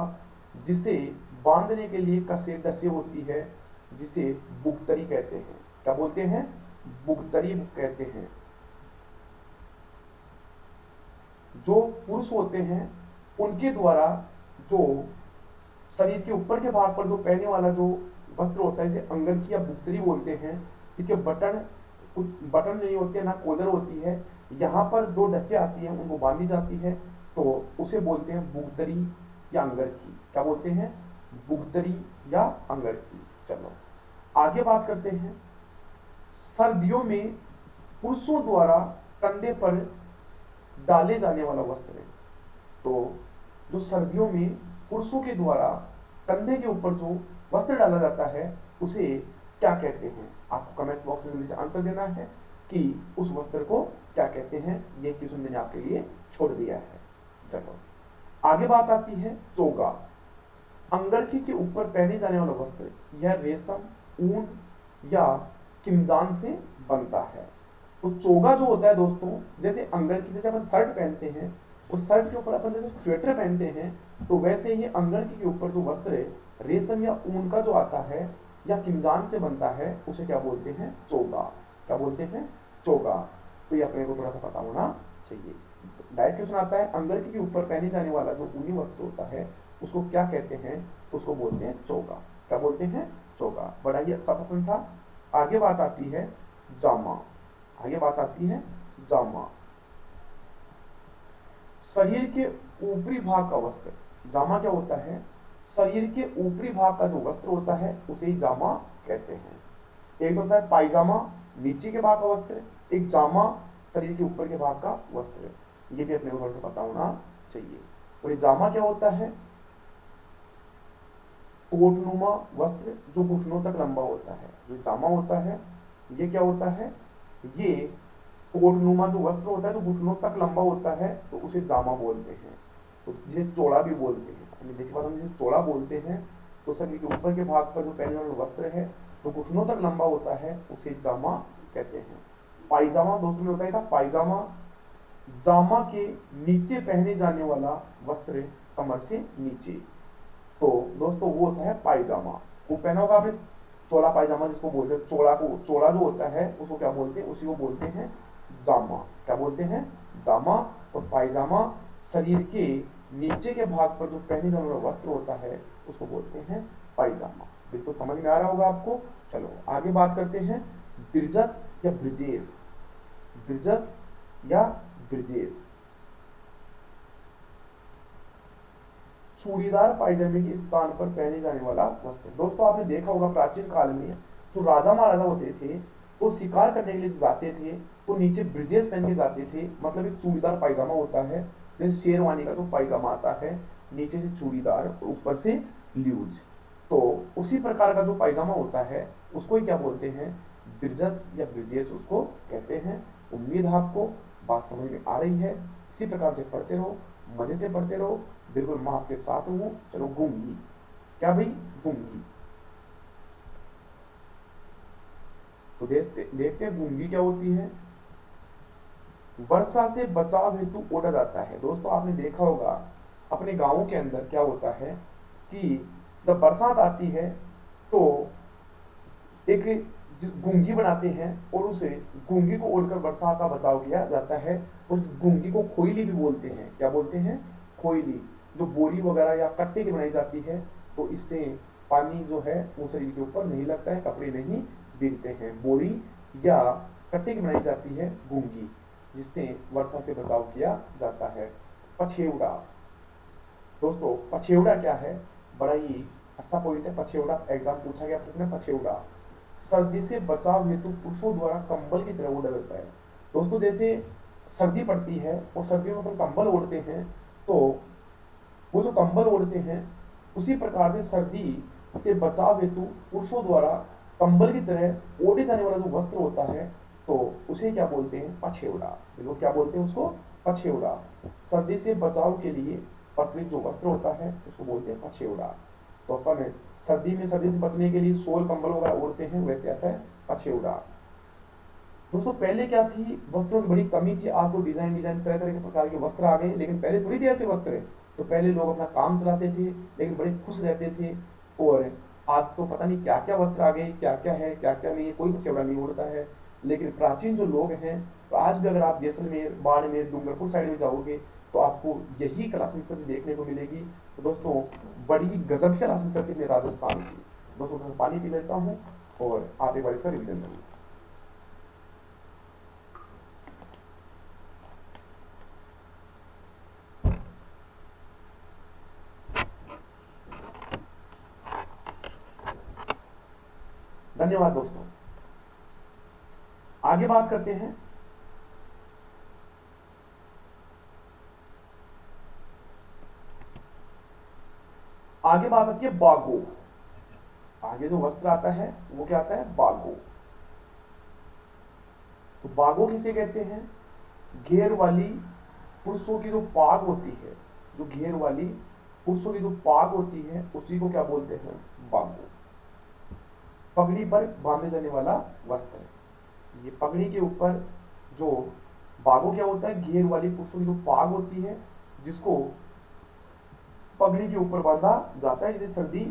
जिसे बांधने के लिए कसे दसे होती है, जिसे बुगतरी कहते हैं। क्या बोलते हैं, बुगतरी कहते हैं। जो पुरुष होते हैं उनके द्वारा जो शरीर के ऊपर के भाग पर जो पहने वाला जो वस्त्र होता है इसे अंगरखी या बुगतरी बोलते हैं। इसके बटन कुछ बटन नहीं होते, ना कॉलर होती है, यहाँ पर दो डसे आती हैं, उनको बांधी जाती है, तो उसे बोलते हैं बुगदरी या अंगरखी। क्या बोलते हैं? बुगदरी या अंगरखी। चलो आगे बात करते हैं। सर्दियों में पुरुषों द्वारा कंधे पर डाले जाने वाला वस्त्र है। तो जो सर्दियों में पुरुषों के द्वारा कंधे के ऊपर जो वस्त्र डाला जाता है उसे क्या कहते हैं? आपको कमेंट्स बॉक्स में जल्दी से आंसर देना है कि उस वस्त्र को क्या कहते हैं। ये क्वेश्चन मैंने आपके लिए छोड़ दिया है। चलो आगे बात आती है चोगा। अंगरखी के ऊपर पहने जाने वाला वस्त्र यह रेशम, ऊन या किमजान से बनता है। तो चोगा जो होता है दोस्तों, जैसे अंगरखी, जैसे अपन शर्ट पहनते हैं, उस शर्ट के ऊपर अपन जैसे स्वेटर पहनते हैं, तो वैसे ही अंगरखी के ऊपर जो वस्त्र है रेशम या ऊन का जो आता है या किमजान से बनता है उसे क्या बोलते हैं? चोगा। क्या बोलते हैं? चोगा। तो ये अपने को थोड़ा सा पता होना चाहिए। डायरेक्ट क्वेश्चन आता है अंगरखी के ऊपर पहने जाने वाला जो ऊनी वस्त्र होता है उसको क्या कहते हैं? उसको बोलते हैं चोगा। क्या बोलते हैं? चोगा। बड़ा ही अच्छा प्रश्न था। आगे बात आती है जामा। आगे बात आती है जामा। शरीर के ऊपरी भाग का वस्त्र। जामा क्या होता है? शरीर के ऊपरी भाग का जो वस्त्र होता है उसे ही जामा कहते हैं। एक होता है पायजामा, नीचे के भाग का वस्त्र, एक जामा, शरीर के ऊपर के भाग का वस्त्र। ये भी अपने को थोड़ा सा पता होना चाहिए। और ये जामा क्या होता है? कोटनुमा वस्त्र जो घुटनों तक लंबा होता है। जो जामा होता है ये क्या होता है? ये कोटनुमा जो वस्त्र होता है जो घुटनों तक लंबा होता है तो उसे जामा बोलते हैं। तो जिसे चोला भी बोलते हैं, अपनी देसी भाषा में जिसे चोला बोलते हैं। तो शरीर के ऊपर के भाग पर जो पहने वाला वस्त्र है तो घुटनों तक लंबा होता है उसे जामा कहते हैं। पायजामा दोस्तों में होता था पायजामा, जामा के नीचे पहने जाने वाला वस्त्र कमर से नीचे। तो दोस्तों वो होता है पायजामा। वो पहना होगा आपने चोला पायजामा जिसको बोलते हैं। चोला को, चोला जो होता है उसको क्या बोलते हैं? उसी को बोलते हैं जामा। क्या बोलते हैं? जामा। और पायजामा शरीर के नीचे के भाग पर जो पहने जाने वाला वस्त्र होता है उसको बोलते हैं पायजामा। बिल्कुल समझ में आ रहा होगा आपको। चलो आगे बात करते हैं ब्रिजस या ब्रिजेश। ब्रिजस या ब्रिजेश। चूड़ीदार पायजामे के स्थान पर पहने जाने वाला वस्त्र। दोस्तों आपने देखा होगा प्राचीन काल में जो राजा महाराजा होते थे तो शिकार करने के लिए जाते थे तो नीचे ब्रिजेस पहन के जाते थे। मतलब एक चूड़ीदार पायजामा होता है, जैसे शेरवानी का जो पायजामा आता है, नीचे से चूड़ीदार और ऊपर से लूज। तो उसी प्रकार का जो पायजामा होता है उसको ही क्या बोलते हैं? ब्रिजस या ब्रिजेस उसको कहते हैं। उम्मीद है आपको बात समझ में आ रही है। इसी प्रकार से पढ़ते रहो, मजे से पढ़ते रहो। बिल्कुल मैं आपके साथ हूं। चलो गूंगी। क्या भाई? गूंगी। तो देखते हैं गूंगी क्या होती है। वर्षा से बचाव हेतु ओढ़ा जाता है। दोस्तों आपने देखा होगा अपने गांवों के अंदर क्या होता है कि जब बरसात आती है तो एक गूंगी बनाते हैं और उसे गूंगी को ओढ़कर बरसात का बचाव किया जाता है। उस गूंगी को खोइली भी बोलते हैं। क्या बोलते हैं? खोइली। जो बोरी वगैरह या कट्टे की बनाई जाती है तो इससे पानी जो है वो शरीर के ऊपर नहीं लगता है, कपड़े नहीं भीगते हैं। बोरी या कट्टे की बनाई जाती है गूंगी, जिससे वर्षा से बचाव किया जाता है। पछेवड़ा। दोस्तों पछेवड़ा क्या है? बड़ा ही अच्छा पॉइंट है पछेवड़ा। एग्जाम पूछा गया प्रश्न है पछेवड़ा। सर्दी से बचाव हेतु पुरुषों द्वारा कंबल की तरह ओढ़ा जाता है। दोस्तों जैसे सर्दी पड़ती है और सर्दियों में अपन कंबल ओढ़ते हैं तो वो जो कंबल ओढ़ते हैं उसी प्रकार से सर्दी से बचाव हेतु पुरुषों द्वारा कंबल की तरह ओढ़े जाने वाला जो वस्त्र होता है तो उसे क्या बोलते हैं? पछेवड़ा। लोग क्या बोलते हैं उसको? पछेवड़ा। सर्दी से बचाव के लिए प्रचलित जो वस्त्र होता है उसको बोलते हैं पछेवड़ा। तो अपन सर्दी में सर्दी से बचने के लिए सोल कंबल वगैरह ओढ़ते हैं, वैसे आता है पछेवड़ा। दोस्तों पहले क्या थी? वस्त्रों की बड़ी कमी थी। आज तो डिजाइन डिजाइन तरह तरह के प्रकार के वस्त्र आ गए, लेकिन पहले थोड़ी थी ऐसे वस्त्र। तो पहले लोग अपना काम चलाते थे लेकिन बड़े खुश रहते थे। और आज तो पता नहीं क्या क्या वस्त्र आ गए, क्या क्या है क्या क्या नहीं है, कोई पछेवड़ा नहीं उड़ता है। लेकिन प्राचीन जो लोग हैं तो आज भी अगर आप जैसलमेर, बाड़मेर, डूंगरपुर साइड में जाओगे तो आपको यही कला संस्कृति देखने को मिलेगी। तो दोस्तों बड़ी गजब कला संस्कृति है राजस्थान की। दोस्तों मैं पानी पी लेता हूँ और आप एक बार इसका रिविजन करिए। धन्यवाद दोस्तों। आगे बात करते हैं। आगे बात आती है बागो। आगे जो वस्त्र आता है वो क्या आता है? बागो। तो बागो किसे कहते हैं? घेर वाली पुरुषों की जो पाग होती है, जो घेर वाली पुरुषों की जो पाग होती है, उसी को क्या बोलते हैं? बागो। पगड़ी पर बांधे जाने वाला वस्त्र। ये पगड़ी के ऊपर जो बागो क्या होता है? घेर वाली पुरुषों की जो पाग होती है, जिसको पगड़ी के ऊपर बांधा जाता है, जिसे सर्दी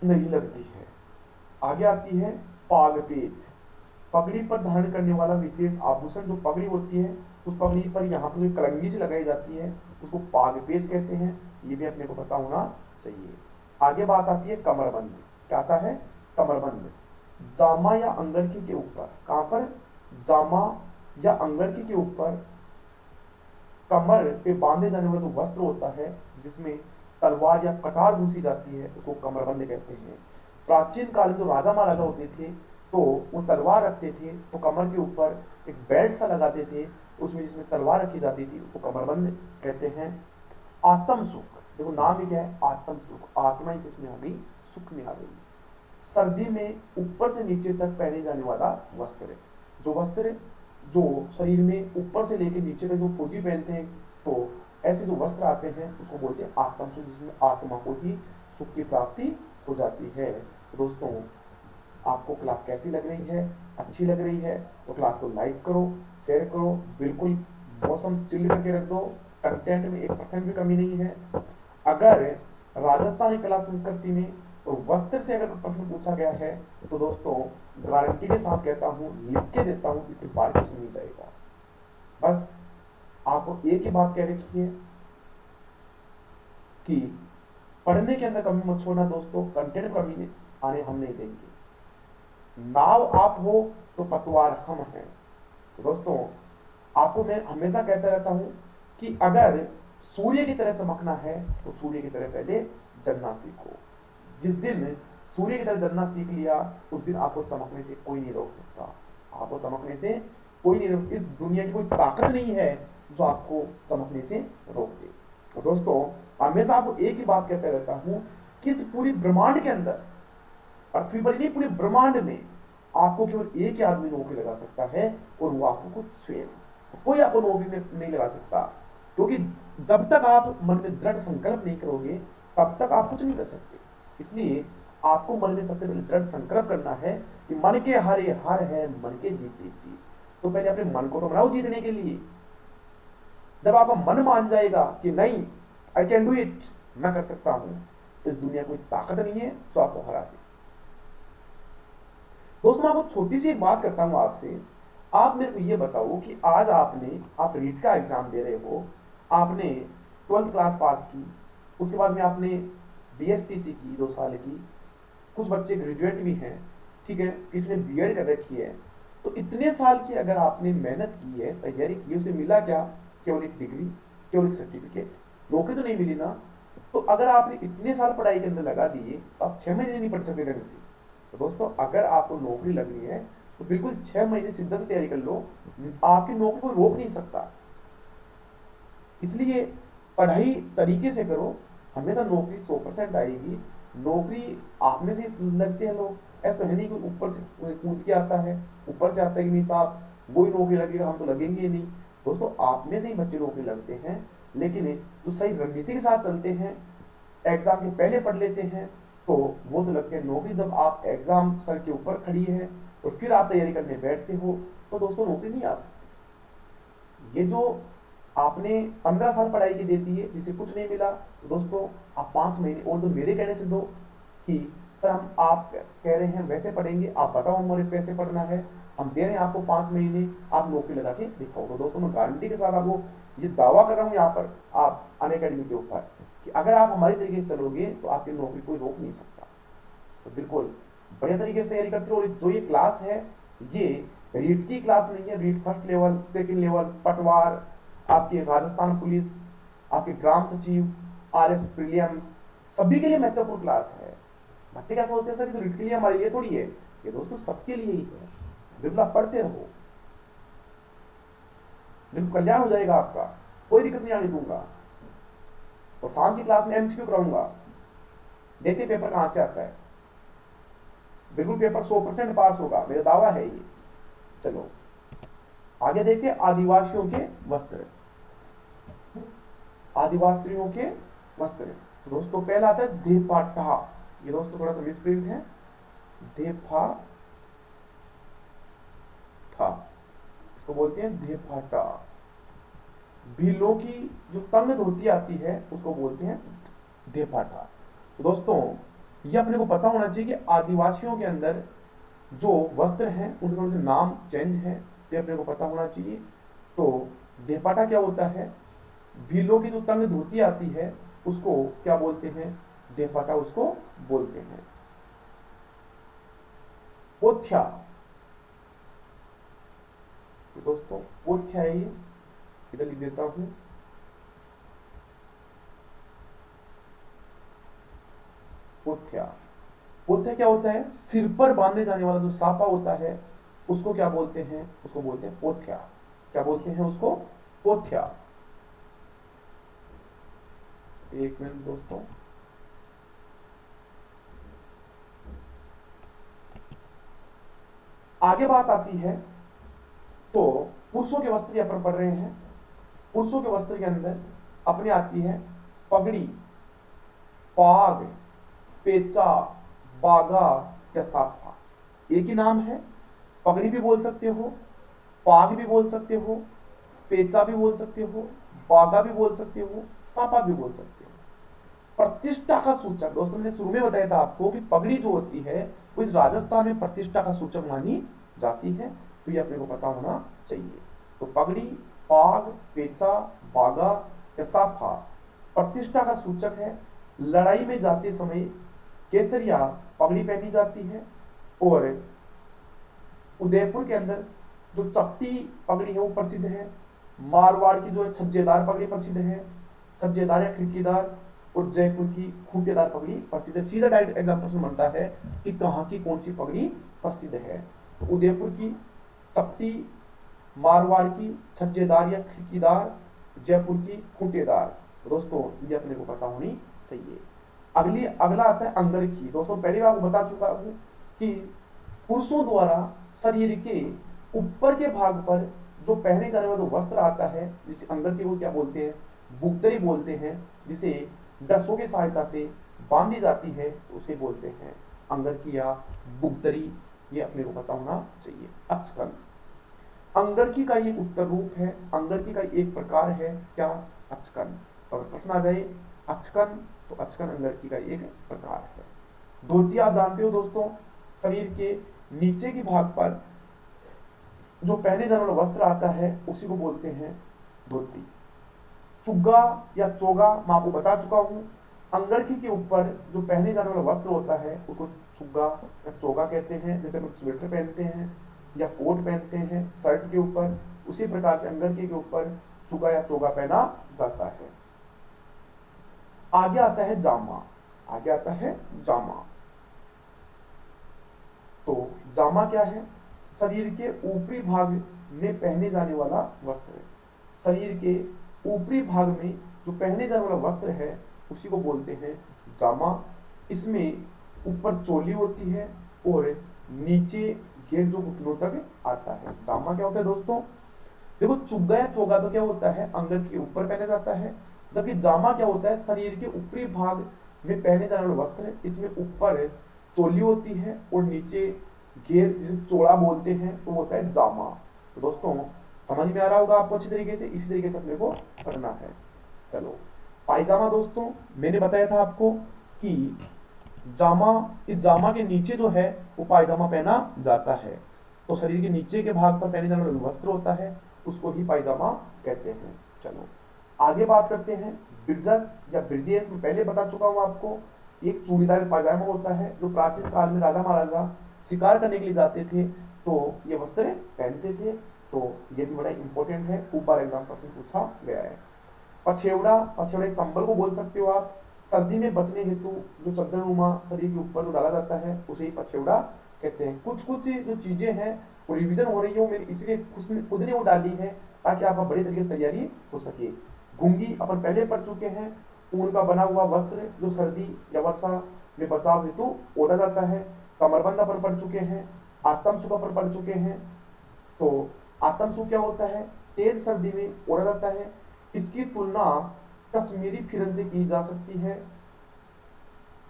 नहीं लगती है। आगे आती है पागपेच। पगड़ी पर धारण करने वाला विशेष आभूषण जो पगड़ी होती है, उस पगड़ी पर यहाँ पर जो कलंगी से लगाई जाती है उसको पागपेच कहते हैं। ये भी अपने को पता होना चाहिए। आगे बात आती है कमरबंद। क्या आता है? कमरबंद। जामा या अंगरखी के ऊपर, कहां पर? जामा या अंगरखी के ऊपर कमर पे बांधे जाने वाला जो वस्त्र होता है, जिसमें तलवार या कटार घुसी जाती है, उसको कमरबंद कहते हैं। प्राचीन काल में जो राजा महाराजा होते थे तो वो तलवार रखते थे तो कमर के ऊपर एक बेल्ट सा लगाते थे, उसमें जिसमें तलवार रखी जाती थी उसको कमरबंद कहते हैं। आत्म सुख, देखो नाम ही क्या है? आत्म सुख। आत्मा ही किसमें आ गई? सुख में आ गई। सर्दी में ऊपर से नीचे तक पहने जाने वाला वस्त्र, जो वस्त्र जो शरीर में ऊपर से लेकर नीचे तक जो फौजी पहनते हैं, तो ऐसे जो वस्त्र आते हैं उसको बोलते हैं आत्म सुख, जिसमें आत्मा को ही सुख की प्राप्ति हो जाती है। तो दोस्तों, आपको क्लास कैसी लग रही है? अच्छी लग रही है तो क्लास को लाइक करो, शेयर करो, बिल्कुल मौसम चिल्ड करके रख दो। कंटेंट में 1% भी कमी नहीं है। अगर राजस्थानी कला संस्कृति में तो वस्त्र से अगर प्रश्न पूछा गया है तो दोस्तों गारंटी के साथ कहता हूं, लिख के देता हूं, इसके बार क्वेश्चन नहीं जाएगा। बस आपको एक ही बात कह रखी है कि पढ़ने के अंदर कमी मत छोड़ना दोस्तों। कंटेंट कमी आने हम नहीं देंगे। नाव आप हो तो पतवार हम हैं। तो दोस्तों, आपको मैं हमेशा कहता रहता हूं कि अगर सूर्य की तरह चमकना है तो सूर्य की तरह पहले जलना सीखो। जिस दिन सूर्य की तरह जलना सीख लिया उस दिन आपको चमकने से कोई नहीं रोक सकता। आपको चमकने से कोई नहीं रोक, इस दुनिया की कोई ताकत नहीं है जो आपको चमकने से रोक दे। तो दोस्तों, हमेशा आपको एक ही बात कहता रहता हूं कि इस पूरी ब्रह्मांड के अंदर, पृथ्वी पर नहीं पूरे ब्रह्मांड में, आपको केवल एक ही आदमी नौकरी लगा सकता है और वो आपको खुद स्वयं। कोई आपको नौकरी नहीं लगा सकता, क्योंकि जब तक आप मन में दृढ़ संकल्प नहीं करोगे तब तक आप कुछ नहीं कर सकते। इसलिए आपको मन में सबसे पहले दृढ़ संकल्प करना है कि मन के हारे हार है, मन के जीते जीत। तो पहले अपने मन को तो बनाओ जीतने के लिए। जब आपका मन मान जाएगा कि नहीं, आई कैन डू इट, मैं कर सकता हूं, तो इस दुनिया कोई ताकत नहीं है जो आपको हरा दे। दोस्तों, मैं आपको छोटी सी एक बात करता हूं आपसे। आप मेरे को ये बताओ कि आज आप रीट का एग्जाम दे रहे हो, आपने 12th क्लास पास की, उसके बाद में आपने बीएसटीसी की 2 साल की, कुछ बच्चे ग्रेजुएट भी हैं, ठीक है, किसी ने बीएड कर रखी है। तो इतने साल की अगर आपने मेहनत की है, तैयारी की, उसे मिला क्या? केवल एक डिग्री, केवल एक सर्टिफिकेट, नौकरी तो नहीं मिली ना। तो अगर आपने इतने साल पढ़ाई के अंदर लगा दिए तो आप 6 महीने नहीं पढ़ सकते ढंग से। तो दोस्तों, अगर आपको नौकरी लगनी है तो बिल्कुल 6 महीने सीधा से तैयारी कर लो, आपकी नौकरी को रोक नहीं सकता। इसलिए पढ़ाई तरीके से करो, हमेशा नौकरी 100% आएगी। नौकरी आप में से लगते हैं लोग, ऐसा तो है नहीं कि ऊपर से कूद के आता है, ऊपर से आता है कि नहीं साहब वही नौकरी लगेगा, हम तो लगेंगे ही नहीं। दोस्तों, आप में से ही बच्चे नौकरी लगते हैं, लेकिन जो सही रणनीति के साथ चलते हैं, एग्जाम के पहले पढ़ लेते हैं, तो वो तो लगते हैं नौकरी। जब आप एग्जाम सर के ऊपर खड़ी है और फिर आप तैयारी करने बैठते हो तो दोस्तों नौकरी नहीं आ सकती। ये जो आपने 15 साल पढ़ाई की देती है जिसे कुछ नहीं मिला, तो दोस्तों आप 5 महीने और तो मेरे कहने से दो कि सर हम आप कह रहे हैं वैसे पढ़ेंगे, आप बताओ हमारे पैसे पढ़ना है, हम दे रहे हैं आपको 5 महीने, आप नौकरी लगा के दिखाओ। तो दोस्तों, मैं गारंटी के साथ आपको ये दावा कर रहा हूँ यहाँ पर आप अनअकैडमी के ऊपर कि अगर आप हमारी तरीके से चलोगे तो आपकी नौकरी कोई रोक नहीं सकता। तो बिल्कुल बढ़िया तरीके से तैयारी करते हो। जो ये क्लास है ये रीट की क्लास नहीं है। REET first level, second level, Patwar, आपके राजस्थान पुलिस, आपके ग्राम सचिव, आरएस प्रीलिम्स, सभी के लिए महत्वपूर्ण क्लास है। बच्चे क्या सोचते हैं सर, ये तो रिट के लिए हमारे लिए थोड़ी है, ये दोस्तों सबके लिए ही है। बिल्कुल आप पढ़ते रहो, बिल्कुल कल्याण हो जाएगा आपका, कोई दिक्कत नहीं आने दूंगा। और शाम की क्लास में एमसीक्यू कराऊंगा, देखते पेपर कहां से आता है। बिल्कुल पेपर 100% पास होगा, मेरा दावा है ये। चलो आगे देखते हैं आदिवासियों के वस्त्र। आदिवासियों के वस्त्र, तो दोस्तों पहला आता है देपाटा। ये दोस्तों थोड़ा सा मिसप्रिंट है, देफा था, इसको बोलते हैं देफाटा। भीलों की जो तंग धोती आती है उसको बोलते हैं देपाटा। तो दोस्तों ये अपने को पता होना चाहिए कि आदिवासियों के अंदर जो वस्त्र हैं उनके थोड़े से नाम चेंज है, ये अपने को पता होना चाहिए। तो देपाटा क्या होता है, भीलों की जो तंग धोती आती है उसको क्या बोलते हैं, देपाटा उसको बोलते हैं। पोथ्या, तो दोस्तों पोथ्या है ये, इधर लिख देता हूं। पोथ्या, पोथ्या क्या होता है, सिर पर बांधे जाने वाला जो साफा होता है उसको क्या बोलते हैं, उसको बोलते हैं पोथ्या। क्या बोलते हैं उसको, पोथ्या। एक मिनट दोस्तों, आगे बात आती है तो पुरुषों के वस्त्र अपन पढ़ रहे हैं। पुरुषों के वस्त्र के अंदर अपने आती है पगड़ी, पाग, पेचा, बागा या साफा। एक ही नाम है, पगड़ी भी बोल सकते हो, पाग भी बोल सकते हो, पेचा भी बोल सकते हो, बागा भी बोल सकते हो, साफा भी बोल सकते हो। प्रतिष्ठा का सूचक, दोस्तों मैंने शुरू में बताया था आपको कि पगड़ी जो होती है वो इस राजस्थान में प्रतिष्ठा का सूचक मानी जाती है, तो ये अपने को पता होना चाहिए। तो पगड़ी, पाग, पेचा, बागा या साफा प्रतिष्ठा का सूचक है। लड़ाई में जाते समय केसरिया पगड़ी पहनी जाती है, और उदयपुर के अंदर जो चपटी पगड़ी है वो प्रसिद्ध है। मारवाड़ की जो छज्जेदार पगड़ी प्रसिद्ध है, छज्जेदार या खिड़कीदार। और जयपुर की खूंटेदार पगड़ी प्रसिद्ध है। सीधा डायरेक्ट एग्जाम प्रश्न बनता है कि कहाँ की कौन सी पगड़ी प्रसिद्ध है, तो उदयपुर की चपटी, मारवाड़ की छज्जेदार या खिड़कीदार, जयपुर की खूंटेदार। तो दोस्तों ये अपने को पता होनी चाहिए। अगला आता है अंगरखी। दोस्तों पहले मैं आपको बता चुका हूं कि पुरुषों द्वारा शरीर के ऊपर के भाग पर जो पहने जाने वाला जो वस्त्र आता है, जिसे अंगरखी को क्या बोलते हैं, बुगतरी बोलते हैं, जिसे डसों की सहायता से बांधी जाती है उसे बोलते हैं अंगरखी या बुगतरी। ये अपने को पता होना चाहिए। अचकन, अंगरखी का ये उत्तर रूप है, अंगरखी का एक प्रकार है क्या, अचकन। अगर प्रश्न आ जाए अचकन, तो अचकन अंगरखी का एक प्रकार है। धोती आप जानते हो दोस्तों, शरीर के नीचे के भाग पर जो पहने जाने वाला वस्त्र आता है उसी को बोलते हैं धोती। चुग्गा या चोगा मैं आपको बता चुका हूं, अंगरखी के ऊपर जो पहने जाने वाला वस्त्र होता है उसको चुग्गा या चोगा कहते हैं। जैसे हम स्वेटर पहनते हैं या कोट पहनते हैं शर्ट के ऊपर, उसी प्रकार से अंगरखी के ऊपर चुग्गा या चोगा पहना जाता है। आगे आता है जामा, आगे आता है जामा। तो जामा क्या है, शरीर के ऊपरी भाग में पहने जाने वाला वस्त्र। शरीर के ऊपरी भाग में जो पहने जाने वाला वस्त्र है उसी को बोलते हैं जामा। इसमें ऊपर चोली होती है और नीचे घेर जो घुटनों तक आता है। जामा क्या होता है दोस्तों, देखो चुग्गा या चोगा तो क्या होता है अंगर के ऊपर पहना जाता है, जबकि जामा क्या होता है शरीर के ऊपरी भाग में पहने जाने वाला वस्त्र। इसमें ऊपर चोली होती है और नीचे घेर जिसे चोड़ा बोलते हैं तो होता है जामा। तो दोस्तों समझ में आ रहा होगा आपको अच्छी तरीके से, इसी तरीके से अपने को करना है। चलो पायजामा, दोस्तों मैंने बताया था आपको कि जामा, इस जामा के नीचे जो है वो पायजामा पहना जाता है। तो शरीर के नीचे के भाग पर पहने जाने वाला वस्त्र होता है उसको ही पायजामा कहते हैं। चलो आगे बात करते हैं ब्रिजस या ब्रिजेस। में पहले बता चुका हूं आपको, एक चूड़ीदार पायजामा होता है जो प्राचीन काल में राजा महाराजा शिकार करने के लिए जाते थे तो ये वस्त्र पहनते थे। तो ये भी बड़ा इंपॉर्टेंट है, ऊपर एग्जाम प्रश्न पूछा गया है। पछेवड़ा, पछेवड़े कंबल को बोल सकते हो आप, सर्दी में बचने हेतु जो चद्दरनुमा शरीर के ऊपर जो डाला जाता है उसे ही पछेवड़ा कहते हैं। कुछ कुछ जो चीजें हैं वो रिवीजन हो रही है, वो मैंने इसलिए खुद ने वो डाली है ताकि आपका बड़े तरीके से तैयारी हो सके। घुंगी अपन पहले पढ़ चुके हैं, ऊन का बना हुआ वस्त्र जो सर्दी या वर्षा में बचाव हेतु ओढ़ा जाता है। कमरबंद अपन पढ़ चुके हैं। आत्मसुख अपन पढ़ चुके हैं। तो आत्मसुख क्या होता है? तेज सर्दी में ओढ़ा जाता है। इसकी तुलना कश्मीरी फिरन से की जा सकती है।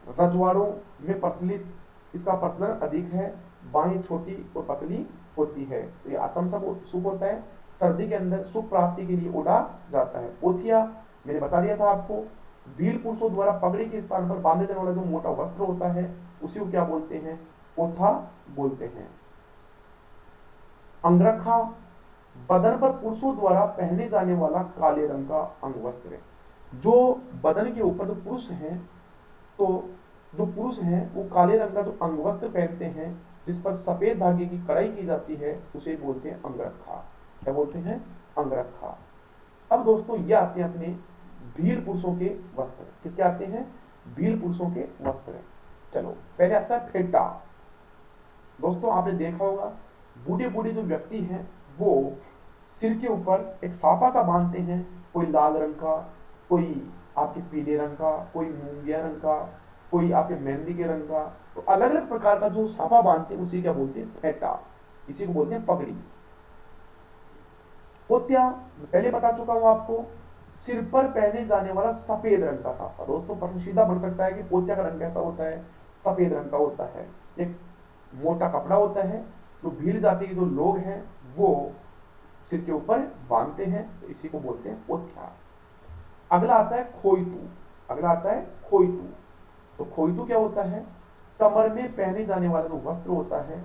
रजवाड़ों में प्रचलित इसका प्रचलन अधिक है। बाहें छोटी और पतली होती है। तो ये आत्मसुख होता है, सर्दी के अंदर सुख प्राप्ति के लिए ओढ़ा जाता है। पोथिया मैंने बता दिया था आपको, वीर पुरुषों द्वारा पगड़ी के स्थान पर बांधे जाने वाला जो मोटा वस्त्र होता है उसी को क्या बोलते हैं? पोथा बोलते हैं। अंगरखा बदन पर पुरुषों द्वारा पहने जाने वाला काले रंग का अंगवस्त्र है। जो बदन के ऊपर जो पुरुष हैं, तो जो पुरुष हैं वो काले रंग का जो अंगवस्त्र पहनते हैं जिस पर सफेद धागे की कढ़ाई की जाती है उसे बोलते हैं अंगरखा। क्या बोलते हैं? अंगरखा। अब दोस्तों ये आते हैं अपने वीर पुरुषों के वस्त्र। किसके आते हैं? वीर पुरुषों के वस्त्र। चलो पहले आता है फेटा। दोस्तों आपने देखा होगा बूढ़े बूढ़े जो व्यक्ति हैं वो सिर के ऊपर एक साफा सा बांधते हैं, कोई लाल रंग का, कोई आपके पीले रंग का, कोई मूंगिया रंग का, कोई आपके मेहंदी के रंग का। तो अलग अलग प्रकार का जो साफा बांधते हैं उसी क्या बोलते हैं? फेटा। इसी को बोलते हैं पगड़ी। पोत्या पहले बता चुका हूं आपको, सिर पर पहने जाने वाला सफेद रंग का साफा। दोस्तों प्रश्न सीधा बन सकता है कि पोत्या का रंग कैसा होता है? सफेद रंग का होता है। एक मोटा कपड़ा होता है जो भील जाति के जो लोग हैं वो सिर के ऊपर बांधते हैं, तो इसी को बोलते हैं पोथ्या। अगला आता है खोइतू। अगला आता है खोइतू। तो खोइतू क्या होता है? कमर में पहने जाने वाला जो वस्त्र होता है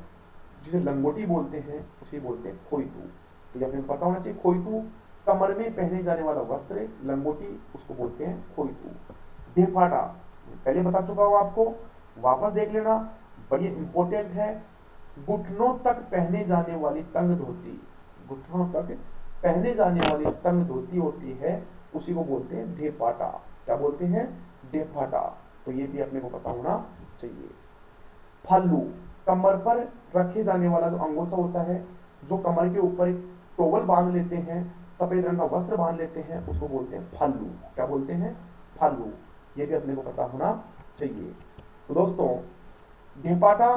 जिसे लंगोटी बोलते हैं उसे बोलते हैं खोइतू। तो यह पता होना चाहिए, खोइतू कमर में पहने जाने वाला वस्त्र, लंगोटी, उसको बोलते हैं खोइतू। ढेफाटा पहले बता चुका हूं आपको, वापस देख लेना, बड़ी इंपॉर्टेंट है। घुटनों तक पहने जाने वाली तंग धोती, घुटनों तक पहने जाने वाली तंग धोती होती है उसी को बोलते हैं ढेफाटा। क्या बोलते हैं? ढेफाटा। तो ये भी अपने को पता होना चाहिए। फल्लू कमर पर रखे जाने वाला जो अंगोछा होता है, जो कमर के ऊपर टोवल बांध लेते हैं, सफेद रंग का वस्त्र बांध लेते हैं, उसको बोलते हैं फल्लू। क्या बोलते हैं? फल्लू। ये भी अपने को पता होना चाहिए। तो दोस्तों ढेपाटा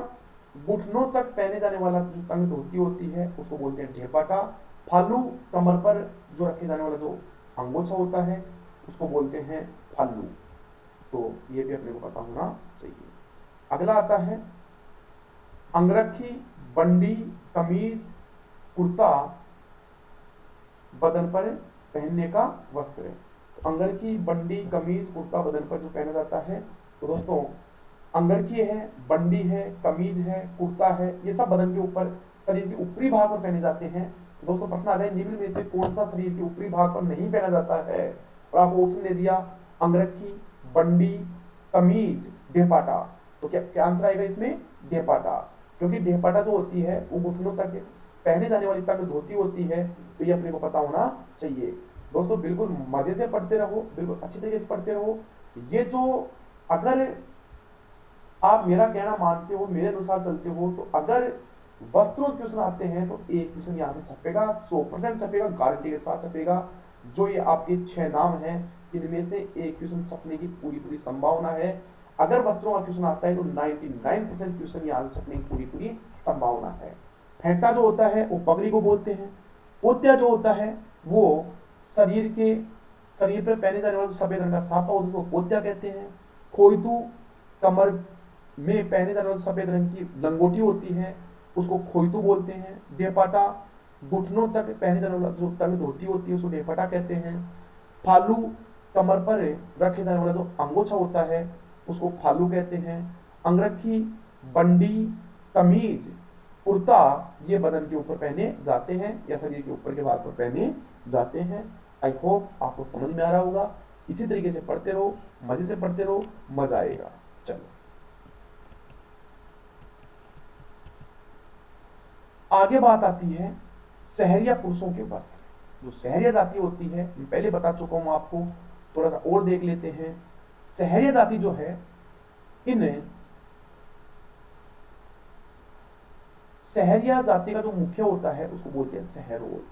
घुटनों तक पहने जाने वाला जो तंग धोती होती है उसको बोलते हैं ढेपाटा। फालू कमर पर जो रखे जाने वाला जो अंगोछा होता है उसको बोलते हैं फालू। तो ये भी अपने को पता होना चाहिए। अगला आता है अंगरखी, बंडी, कमीज, कुर्ता बदन पर पहनने का वस्त्र है। तो अंगरखी, बंडी, कमीज, कुर्ता बदन पर जो पहना जाता है, तो दोस्तों अंगरखी है, बंडी है, कमीज है, कुर्ता है, ये सब बदन के ऊपर शरीर के ऊपरी भाग पर पहने जाते हैं। तो दोस्तों प्रश्न आ गया निम्न में से कौन सा शरीर के ऊपरी भाग पर नहीं पहना जाता है? और आपको ऑप्शन दे दिया अंगरखी, बंडी, कमीज, ढेपाटा। तो क्या आंसर आएगा इसमें? ढेपाटा। क्योंकि ढेपाटा जो होती है वो घुटनों तक पहने जाने वाली तंग धोती होती है, तो ये अपने को पता होना चाहिए। दोस्तों बिल्कुल मजे से पढ़ते रहो, बिल्कुल अच्छी तरीके से पढ़ते रहो। ये जो अगर आप मेरा कहना मानते हो, मेरे अनुसार चलते हो, तो अगर वस्त्रों क्वेश्चन आते हैं तो एक क्वेश्चन यहाँ से छपेगा, 100% छपेगा, गारंटी के साथ छपेगा। जो ये आपके 6 नाम हैं इनमें से एक क्वेश्चन छपने की पूरी संभावना है। अगर वस्त्रों का क्वेश्चन आता है तो 99% क्वेश्चन यहाँ से छपने की पूरी संभावना है। फेंटा जो होता है वो पगड़ी को बोलते हैं। पोत्या जो होता है वो शरीर पर पहने जाने वाला सफेद रंग का साफा उसको पोत्या कहते हैं। खोइतू कमर में पहने जाने वाली सफेद रंग की लंगोटी होती है उसको खोइतू बोलते हैं। डेपाटा घुटनों तक पहने जाने वाला जो तंग धोती होती है उसको डेपाटा कहते हैं। फालू कमर पर रखे जाने वाला जो अंगोछा होता है उसको फालू कहते हैं। अंगरखी, बंडी, कमीज, कुर्ता ये बदन के ऊपर पहने जाते हैं या शरीर के ऊपर के भाग पर पहने जाते हैं। आई होप आपको समझ में आ रहा होगा। इसी तरीके से पढ़ते रहो, मजे से पढ़ते रहो, मजा आएगा। चलो आगे बात आती है शहरिया पुरुषों के वस्त्र। जो शहरिया जाति होती है मैं पहले बता चुका हूं आपको, थोड़ा सा और देख लेते हैं। सहरिया जाति जो है, इन सहरिया जाति का जो मुखिया होता है उसको बोलते हैं सहरोल।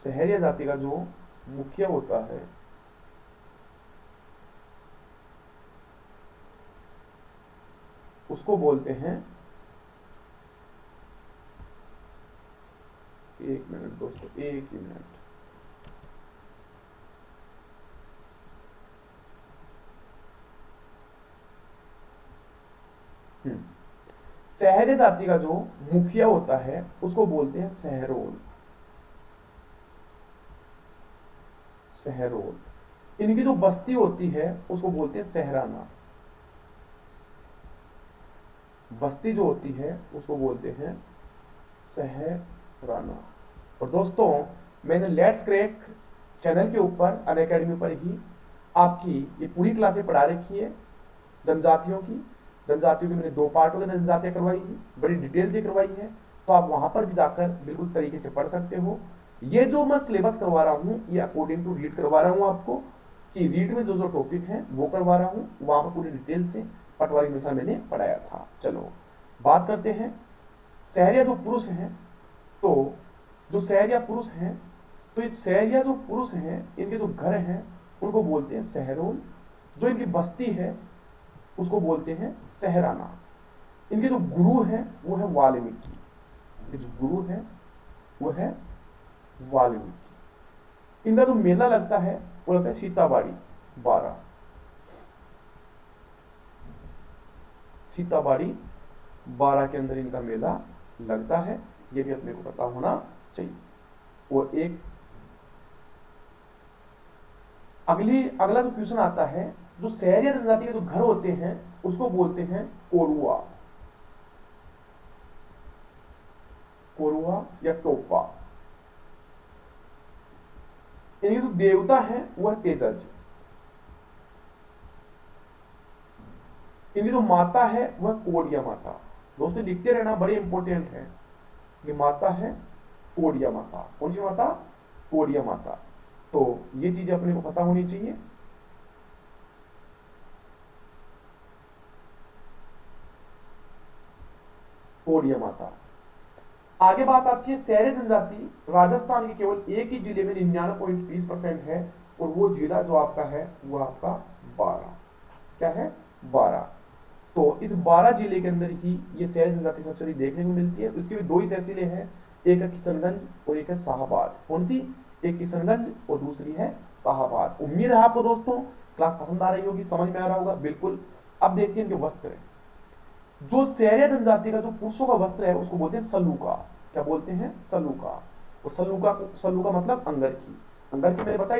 सहरिया जाति का जो मुखिया होता है उसको बोलते हैं, एक मिनट दोस्तों, एक ही मिनट, सहरिया जाति का जो मुखिया होता है उसको बोलते हैं सहरोल। सहरोल। इनकी जो बस्ती होती है उसको बोलते हैं सहराना। बस्ती जो होती है उसको बोलते हैं सहराना। और दोस्तों, मैंने लेट्स क्रैक चैनल के ऊपर अनअकैडमी पर ही आपकी ये पूरी क्लासें पढ़ा रखी है जनजातियों की। जनजातियों की मैंने 2 पार्टों में जनजातियां करवाई है, बड़ी डिटेल से करवाई है, तो आप वहां पर भी जाकर बिल्कुल तरीके से पढ़ सकते हो। ये जो मैं सिलेबस करवा रहा हूँ ये अकॉर्डिंग टू रीड करवा रहा हूँ आपको, कि रीड में जो जो टॉपिक है वो करवा रहा हूँ, वहां पर पूरी डिटेल से पटवारी अनुसार मैंने पढ़ाया था। चलो बात करते हैं सहरिया जो पुरुष हैं। तो जो सहरिया पुरुष हैं, तो ये सहरिया जो पुरुष हैं इनके जो घर हैं उनको बोलते हैं सहरोल। जो इनकी बस्ती है उसको बोलते हैं सहराना। इनके जो गुरु हैं वो है वाल्मीकि। इनके जो गुरु है वो है वाल्मीकि। इनका जो मेला लगता है वो लगता है सीताबाड़ी 12। सीताबाड़ी 12 के अंदर इनका मेला लगता है, ये भी अपने को पता होना चाहिए। और एक अगला जो क्वेश्चन आता है, जो सहरिया जनजाति के जो घर होते हैं उसको बोलते हैं कोरुआ। कोरुआ या टोपा। इनके जो देवता है वह तेजज। इनकी जो माता है वह कोडिया माता। दोस्तों लिखते रहना, बड़ी इंपॉर्टेंट है। ये माता है कोडिया माता। कौन सी माता? कोडिया माता। तो ये चीजें अपने को पता होनी चाहिए। कोडिया माता। आगे बात आती है सहरिया जनजाति राजस्थान के केवल एक ही जिले में 99.20% है, और वो जिला जो आपका है वो आपका 12। क्या है? 12। तो इस 12 जिले के अंदर ही ये सहरिया जनजाति सबसे अधिक देखने को मिलती है। उसकी भी 2 ही तहसीलें हैं, एक है किशनगंज और एक है शाहबाद। कौन सी? एक किशनगंज और दूसरी है शाहबाद। उम्मीद है आपको दोस्तों क्लास पसंद आ रही होगी, समझ में आ रहा होगा बिल्कुल। अब देखते हैं इनके वस्त्र। जो सहरिया जनजाति का जो पुरुषों का वस्त्र है उसको बोलते हैं सलूका। क्या बोलते हैं? सलूका। और सलूका मतलब अंगरखी। अंगरखी मैं बता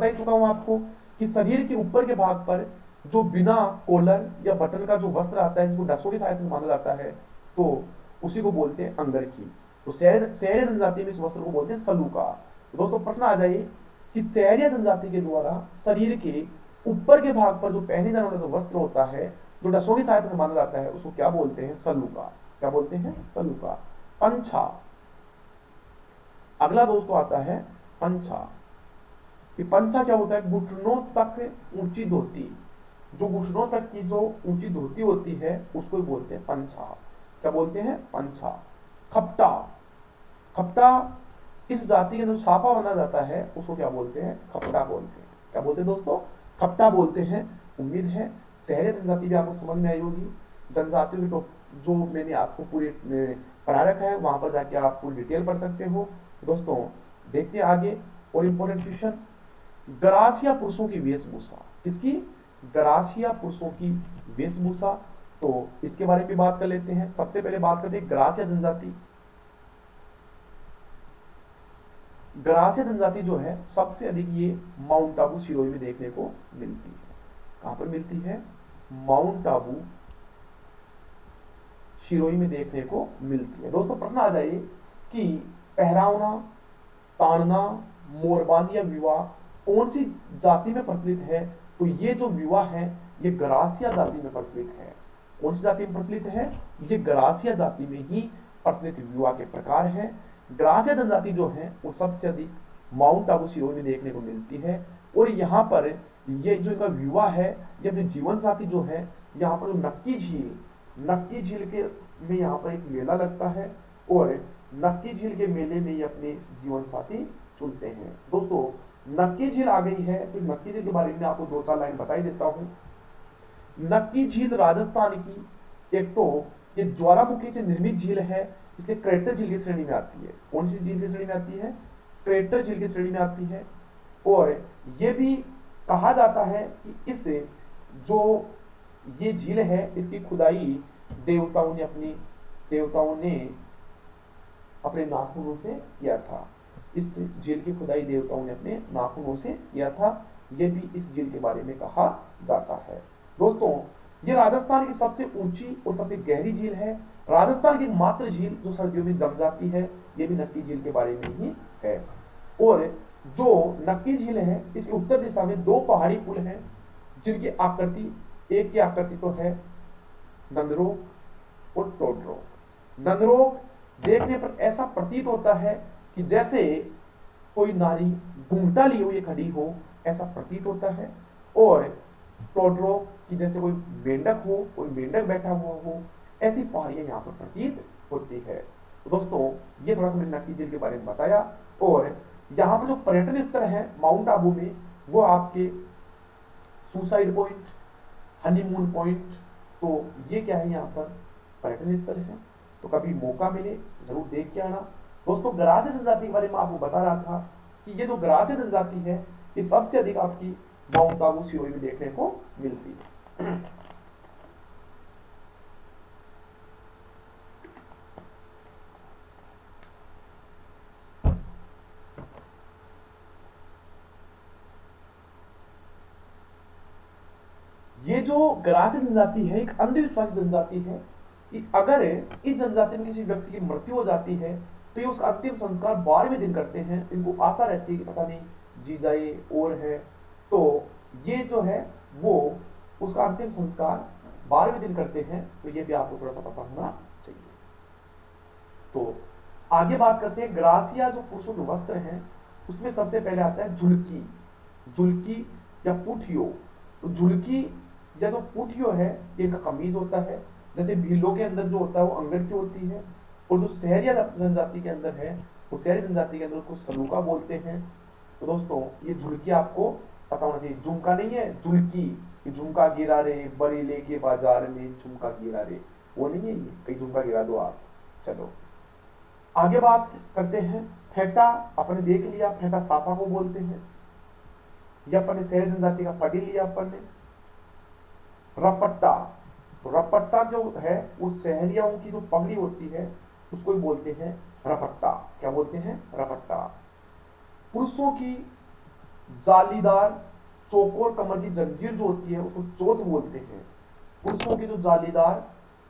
ही चुका हूं आपको कि शरीर के ऊपर के भाग पर जो बिना कॉलर या बटन का जो वस्त्र आता है जिसको डसों की सहायता से बांधा जाता है, तो उसी को बोलते हैं अंगरखी। तो सहरिया जनजाति में इस वस्त्र को बोलते हैं सलूका। तो दोस्तों प्रश्न आ जाए कि सहरिया जनजाति के द्वारा शरीर के ऊपर के भाग पर जो पहने जाने वाला जो वस्त्र होता है जो डसों की सहायता से बांधा जाता है उसको क्या बोलते हैं? सलूका। क्या बोलते हैं? सलूका। पंछा। अगला दोस्तों आता है पंछा। कि पंछा क्या होता है? घुटनों तक ऊंची धोती। जो घुटनों तक की जो ऊंची धोती होती है उसको बोलते हैं पंछा। क्या बोलते हैं? पंछा। खपटा। खपटा इस जाति का जो साफा बना जाता है उसको क्या बोलते हैं? खपटा बोलते हैं। क्या बोलते हैं दोस्तों? खपटा बोलते हैं। उम्मीद है सहरिया जनजाति भी आपको समझ में आई होगी। जनजातियों की तो जो मैंने आपको पूरी पढ़ा रखा है वहां पर जाके आप पूरी डिटेल पढ़ सकते हो। दोस्तों देखते हैं आगे और इंपॉर्टेंट क्वेश्चन। गरासिया पुरुषों की वेशभूषा। किसकी? गरासिया पुरुषों की वेशभूषा। तो इसके बारे में बात कर लेते हैं। सबसे पहले बात करते हैं गरासिया जनजाति। गरासिया जनजाति जो है सबसे अधिक ये माउंट आबू सिरोही में देखने को मिलती है। कहां पर मिलती है? माउंट आबू सिरोही में देखने को मिलती है। दोस्तों प्रश्न आ जाए कि पहरावना, तानना, मोरबांदी या विवाह कौन सी जाति में प्रचलित है? तो ये जो विवाह है ये गरासिया जाति में प्रचलित है। कौन सी जाति में प्रचलित है? ये गरासिया जाति में ही प्रचलित विवाह के प्रकार है। गरासिया जनजाति जो है वो सबसे अधिक माउंट आबू सिरोही में देखने को मिलती है। और यहाँ पर ये जो इनका विवाह है, ये अपने जीवन साथी जो है, यहाँ पर नक्की झील के में यहाँ पर एक मेला लगता है और नक्की झील के मेले में ये अपने जीवन साथी चुनते हैं। दोस्तों नक्की झील आ गई है, तो नक्की झील के बारे में आपको 2-4 लाइन बता ही देता हूँ। नक्की झील राजस्थान की एक तो ये ज्वालामुखी से निर्मित झील है, इसलिए क्रेटर झील की श्रेणी में आती है। कौन सी झील की श्रेणी में आती है? क्रेटर झील की श्रेणी में आती है। और ये भी कहा जाता है कि इस जो ये झील है इसकी खुदाई देवताओं ने अपने नाखूनों से किया था। इस झील की खुदाई देवताओं ने अपने नाखूनों से किया था, यह भी इस झील के बारे में कहा जाता है। दोस्तों ये राजस्थान की सबसे ऊंची और सबसे गहरी झील है, राजस्थान की मात्र झील जो सर्दियों में जम जाती है, ये भी नक्की झील के बारे में ही है। और जो नक्की झील है इसके उत्तर दिशा में 2 पहाड़ी पुल हैं, जिनकी आकृति, एक की आकृति तो है नंदरोक और टोडरोक। नंदरोक देखने पर ऐसा प्रतीत होता है कि जैसे कोई नारी घूंघटा लिए हुए खड़ी हो, ऐसा प्रतीत होता है। और टोडरोक कि जैसे कोई मेंढक हो, कोई मेंढक बैठा हुआ हो, ऐसी पहाड़ियां यहाँ पर प्रतीत होती है। तो दोस्तों ये थोड़ा सा मैंने नक्की झील के बारे में बताया। और यहाँ पर जो पर्यटन स्थल है माउंट आबू में, वो आपके सुसाइड पॉइंट, हनीमून पॉइंट, तो ये क्या है, यहाँ पर पर्यटन स्थल है। तो कभी मौका मिले जरूर देख के आना। दोस्तों गरासिया जनजाति के बारे में आपको बता रहा था कि ये जो गरासिया जनजाति है ये सबसे अधिक आपकी माउंट आबू सिरोही में देखने को मिलती है। ये जो गरासिया जनजाति है एक अंधविश्वासी जनजाति है कि अगर इस जनजाति में किसी व्यक्ति की मृत्यु हो जाती है तो ये उसका अंतिम संस्कार 12वें दिन करते हैं। इनको आशा रहती है कि पता नहीं जी जाए और है, तो ये जो है वो उसका अंतिम संस्कार 12वें दिन करते हैं। तो ये भी आपको थोड़ा सा पता होना चाहिए। तो आगे बात करते हैं ग्रासिया जो पुरुषों के वस्त्र हैं उसमें सबसे पहले आता है झुलकी या पुठियो। तो झुलकी या जो पुठियो है ये इनका कमीज होता है। जैसे भीलों के अंदर जो होता है वो अंगन की होती है, और जो सहरिया जनजाति के अंदर है वो शहरी जनजाति के अंदर उसको सलूका बोलते हैं। तो दोस्तों ये झुलकी आपको पता होना चाहिए, झुमका नहीं है झुलकी, झुमका गिरा रे बरेले के बाजार में झुमका गिरा रे, वो नहीं है ये, कहीं झुमका गिरा दो आप। चलो आगे बात करते हैं फेटा। अपने देख लिया फेटा साफा को बोलते हैं, या अपने शहरी जनजाति का पढ़ी लिया अपन ने। रपट्टा, तो रपट्टा जो है वो शहरियाओं की जो पगड़ी होती है उसको ही बोलते हैं रपट्टा। क्या बोलते हैं? रपट्टा। पुरुषों की जालीदार चौकोर कमर की जंजीर जो होती है उसको चोट बोलते हैं। पुरुषों की जो जालीदार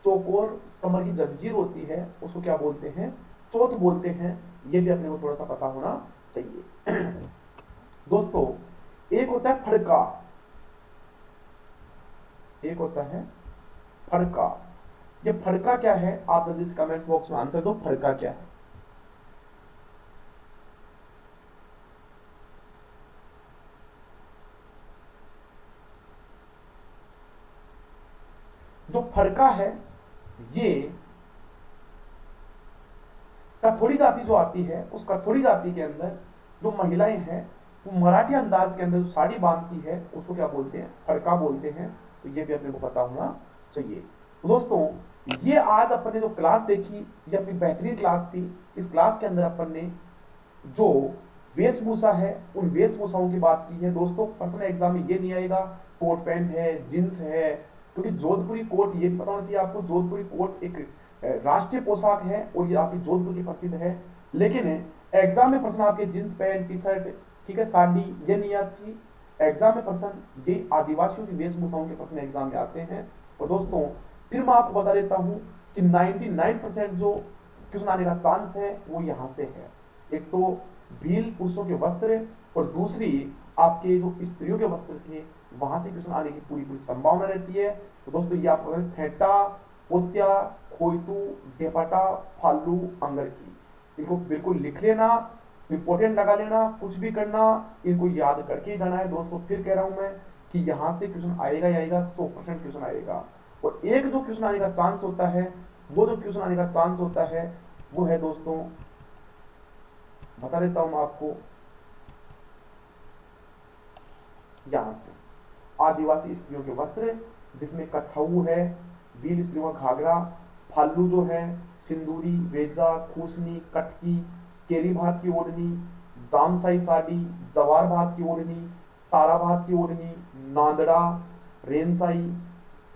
चौकोर कमर की जंजीर होती है उसको क्या बोलते हैं? चोट बोलते हैं। ये भी अपने को थोड़ा सा पता होना चाहिए। दोस्तों एक होता है फड़का, एक होता है फड़का। ये फड़का क्या है आप जल्दी से कमेंट बॉक्स में आंसर दो, फड़का क्या है? जो फड़का है ये कथोड़ी जाति जो आती है उस कथोड़ी जाति के अंदर जो महिलाएं हैं वो मराठी अंदाज के अंदर जो साड़ी बांधती है उसको क्या बोलते हैं? फड़का बोलते हैं। तो ये भी अपने को पता होना चाहिए। तो दोस्तों ये आज अपन ने जो क्लास देखी ये अपनी बेहतरीन क्लास थी। इस क्लास के अंदर अपन ने जो वेशभूषा है उन वेशभूषाओं की बात की है। दोस्तों पर्सनल एग्जाम में ये नहीं आएगा कोट पैंट है जींस है, क्योंकि जोधपुरी कोट ये पता होना चाहिए आपको, जोधपुरी कोट एक राष्ट्रीय पोशाक है और ये आपकी जोधपुर की प्रसिद्ध है। लेकिन एग्जाम में प्रश्न आपके जींस पैंट टी शर्ट, ठीक है, साड़ी ये नहीं आती। एग्जाम में प्रश्न ये आदिवासियों की वेशभूषाओं के प्रश्न एग्जाम में आते हैं। और दोस्तों फिर मैं आपको बता देता हूं कि 99% जो क्वेश्चन आने का चांस है वो यहां से है। एक तो भील पुरुषों के वस्त्र और दूसरी आपके जो स्त्रियों के वस्त्र थे वहां से क्वेश्चन आने की पूरी पूरी संभावना रहती है। तो दोस्तों ये आपको फेटा, पोत्या, खोइतू, डेपाटा, फालू, अंगर की, इनको बिल्कुल लिख लेना। इंपॉर्टेंट लगा लेना, कुछ भी करना, इनको याद करके ही जाना है दोस्तों। फिर कह रहा हूं मैं कि यहां से क्वेश्चन आएगा ही आएगा, 100% क्वेश्चन आएगा। और एक जो क्वेश्चन आने का चांस होता है, वो जो क्वेश्चन आने का चांस होता है वो है दोस्तों, बता देता हूं मैं आपको, यहां से आदिवासी स्त्रियों के वस्त्र, जिसमें कछाऊ है, भील स्त्रियों का घाघरा, फाल्लू जो है, सिंदूरी, वेजा, खूसनी, कटकी, केरी भात की ओढ़नी, जामसाई साड़ी, जवार भात की ओढ़नी, तारा भात की ओढ़नी, नांदड़ा, रेनसाई,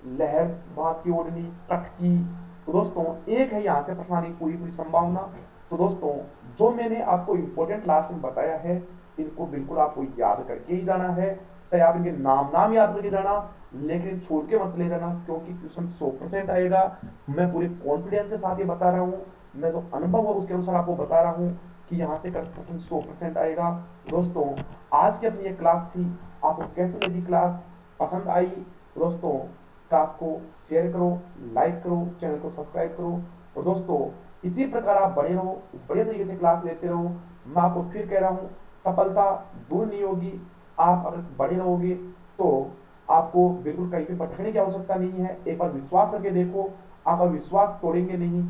लहर भात की ओढ़नी, कटकी। तो दोस्तों एक है यहाँ से प्रश्न आने की पूरी पूरी संभावना। तो दोस्तों जो मैंने आपको इंपॉर्टेंट लास्ट में बताया है, इनको बिल्कुल आपको याद करके ही जाना है। चाहे आप इनके नाम याद करके जाना, लेकिन छोड़ के मत ले जाना, क्योंकि क्वेश्चन 100% आएगा। मैं पूरे कॉन्फिडेंस के साथ ये बता रहा हूँ, मैं जो अनुभव है उसके अनुसार आपको बता रहा हूँ कि यहाँ से क्वेश्चन 100% आएगा। दोस्तों आज की अपनी ये क्लास थी, आपको कैसी लगी क्लास, पसंद आई? दोस्तों क्लास को शेयर करो, लाइक करो, चैनल को सब्सक्राइब करो। और दोस्तों इसी प्रकार आप बने रहो, बढ़िया तरीके से क्लास लेते रहो। मैं आपको फिर कह रहा हूँ, सफलता दूर नहीं होगी। आप अगर बने रहोगे तो आपको बिल्कुल कहीं पे भटकने की आवश्यकता नहीं है। एक बार विश्वास करके देखो, आप विश्वास तोड़ेंगे नहीं।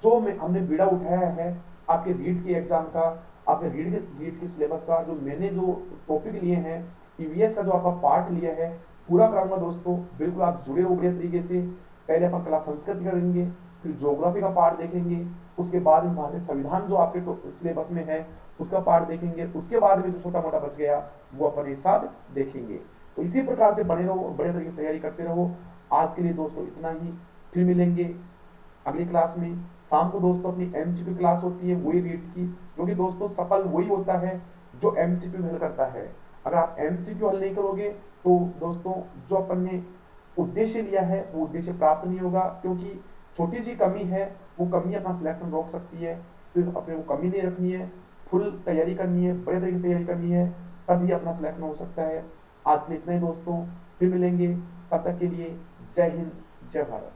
जो हमने बीड़ा उठाया है आपके रीड के एग्जाम का, आपके रीड के सिलेबस का, जो मैंने जो टॉपिक लिए हैं, ईवीएस का जो आपका पार्ट लिया है, पूरा कराऊंगा दोस्तों। बिल्कुल आप जुड़े रहो बढ़िया तरीके से। पहले अपन क्लास संस्कृत करेंगे, फिर ज्योग्राफी का पार्ट देखेंगे, उसके बाद में भारतीय संविधान जो आपके सिलेबस में है उसका पार्ट देखेंगे, उसके बाद में जो छोटा मोटा बच गया वो अपन एक साथ देखेंगे। तो इसी प्रकार से बने रहो, बढ़िया तरीके से तैयारी करते रहो। आज के लिए दोस्तों इतना ही, फिर मिलेंगे अगली क्लास में। शाम को दोस्तों अपनी एमसीक्यू क्लास होती है, वही रीड की, क्योंकि दोस्तों सफल वही होता है जो एमसीक्यू हल करता है। अगर आप एमसीक्यू हल नहीं करोगे तो दोस्तों जो अपन ने उद्देश्य लिया है वो उद्देश्य प्राप्त नहीं होगा, क्योंकि छोटी सी कमी है, वो कमी अपना सिलेक्शन रोक सकती है। तो अपने को कमी नहीं रखनी है, फुल तैयारी करनी है, बड़े तरीके से तैयारी करनी है, तभी अपना सिलेक्शन हो सकता है। आज के लिए इतना ही दोस्तों, फिर मिलेंगे, तब तक के लिए जय हिंद, जय भारत।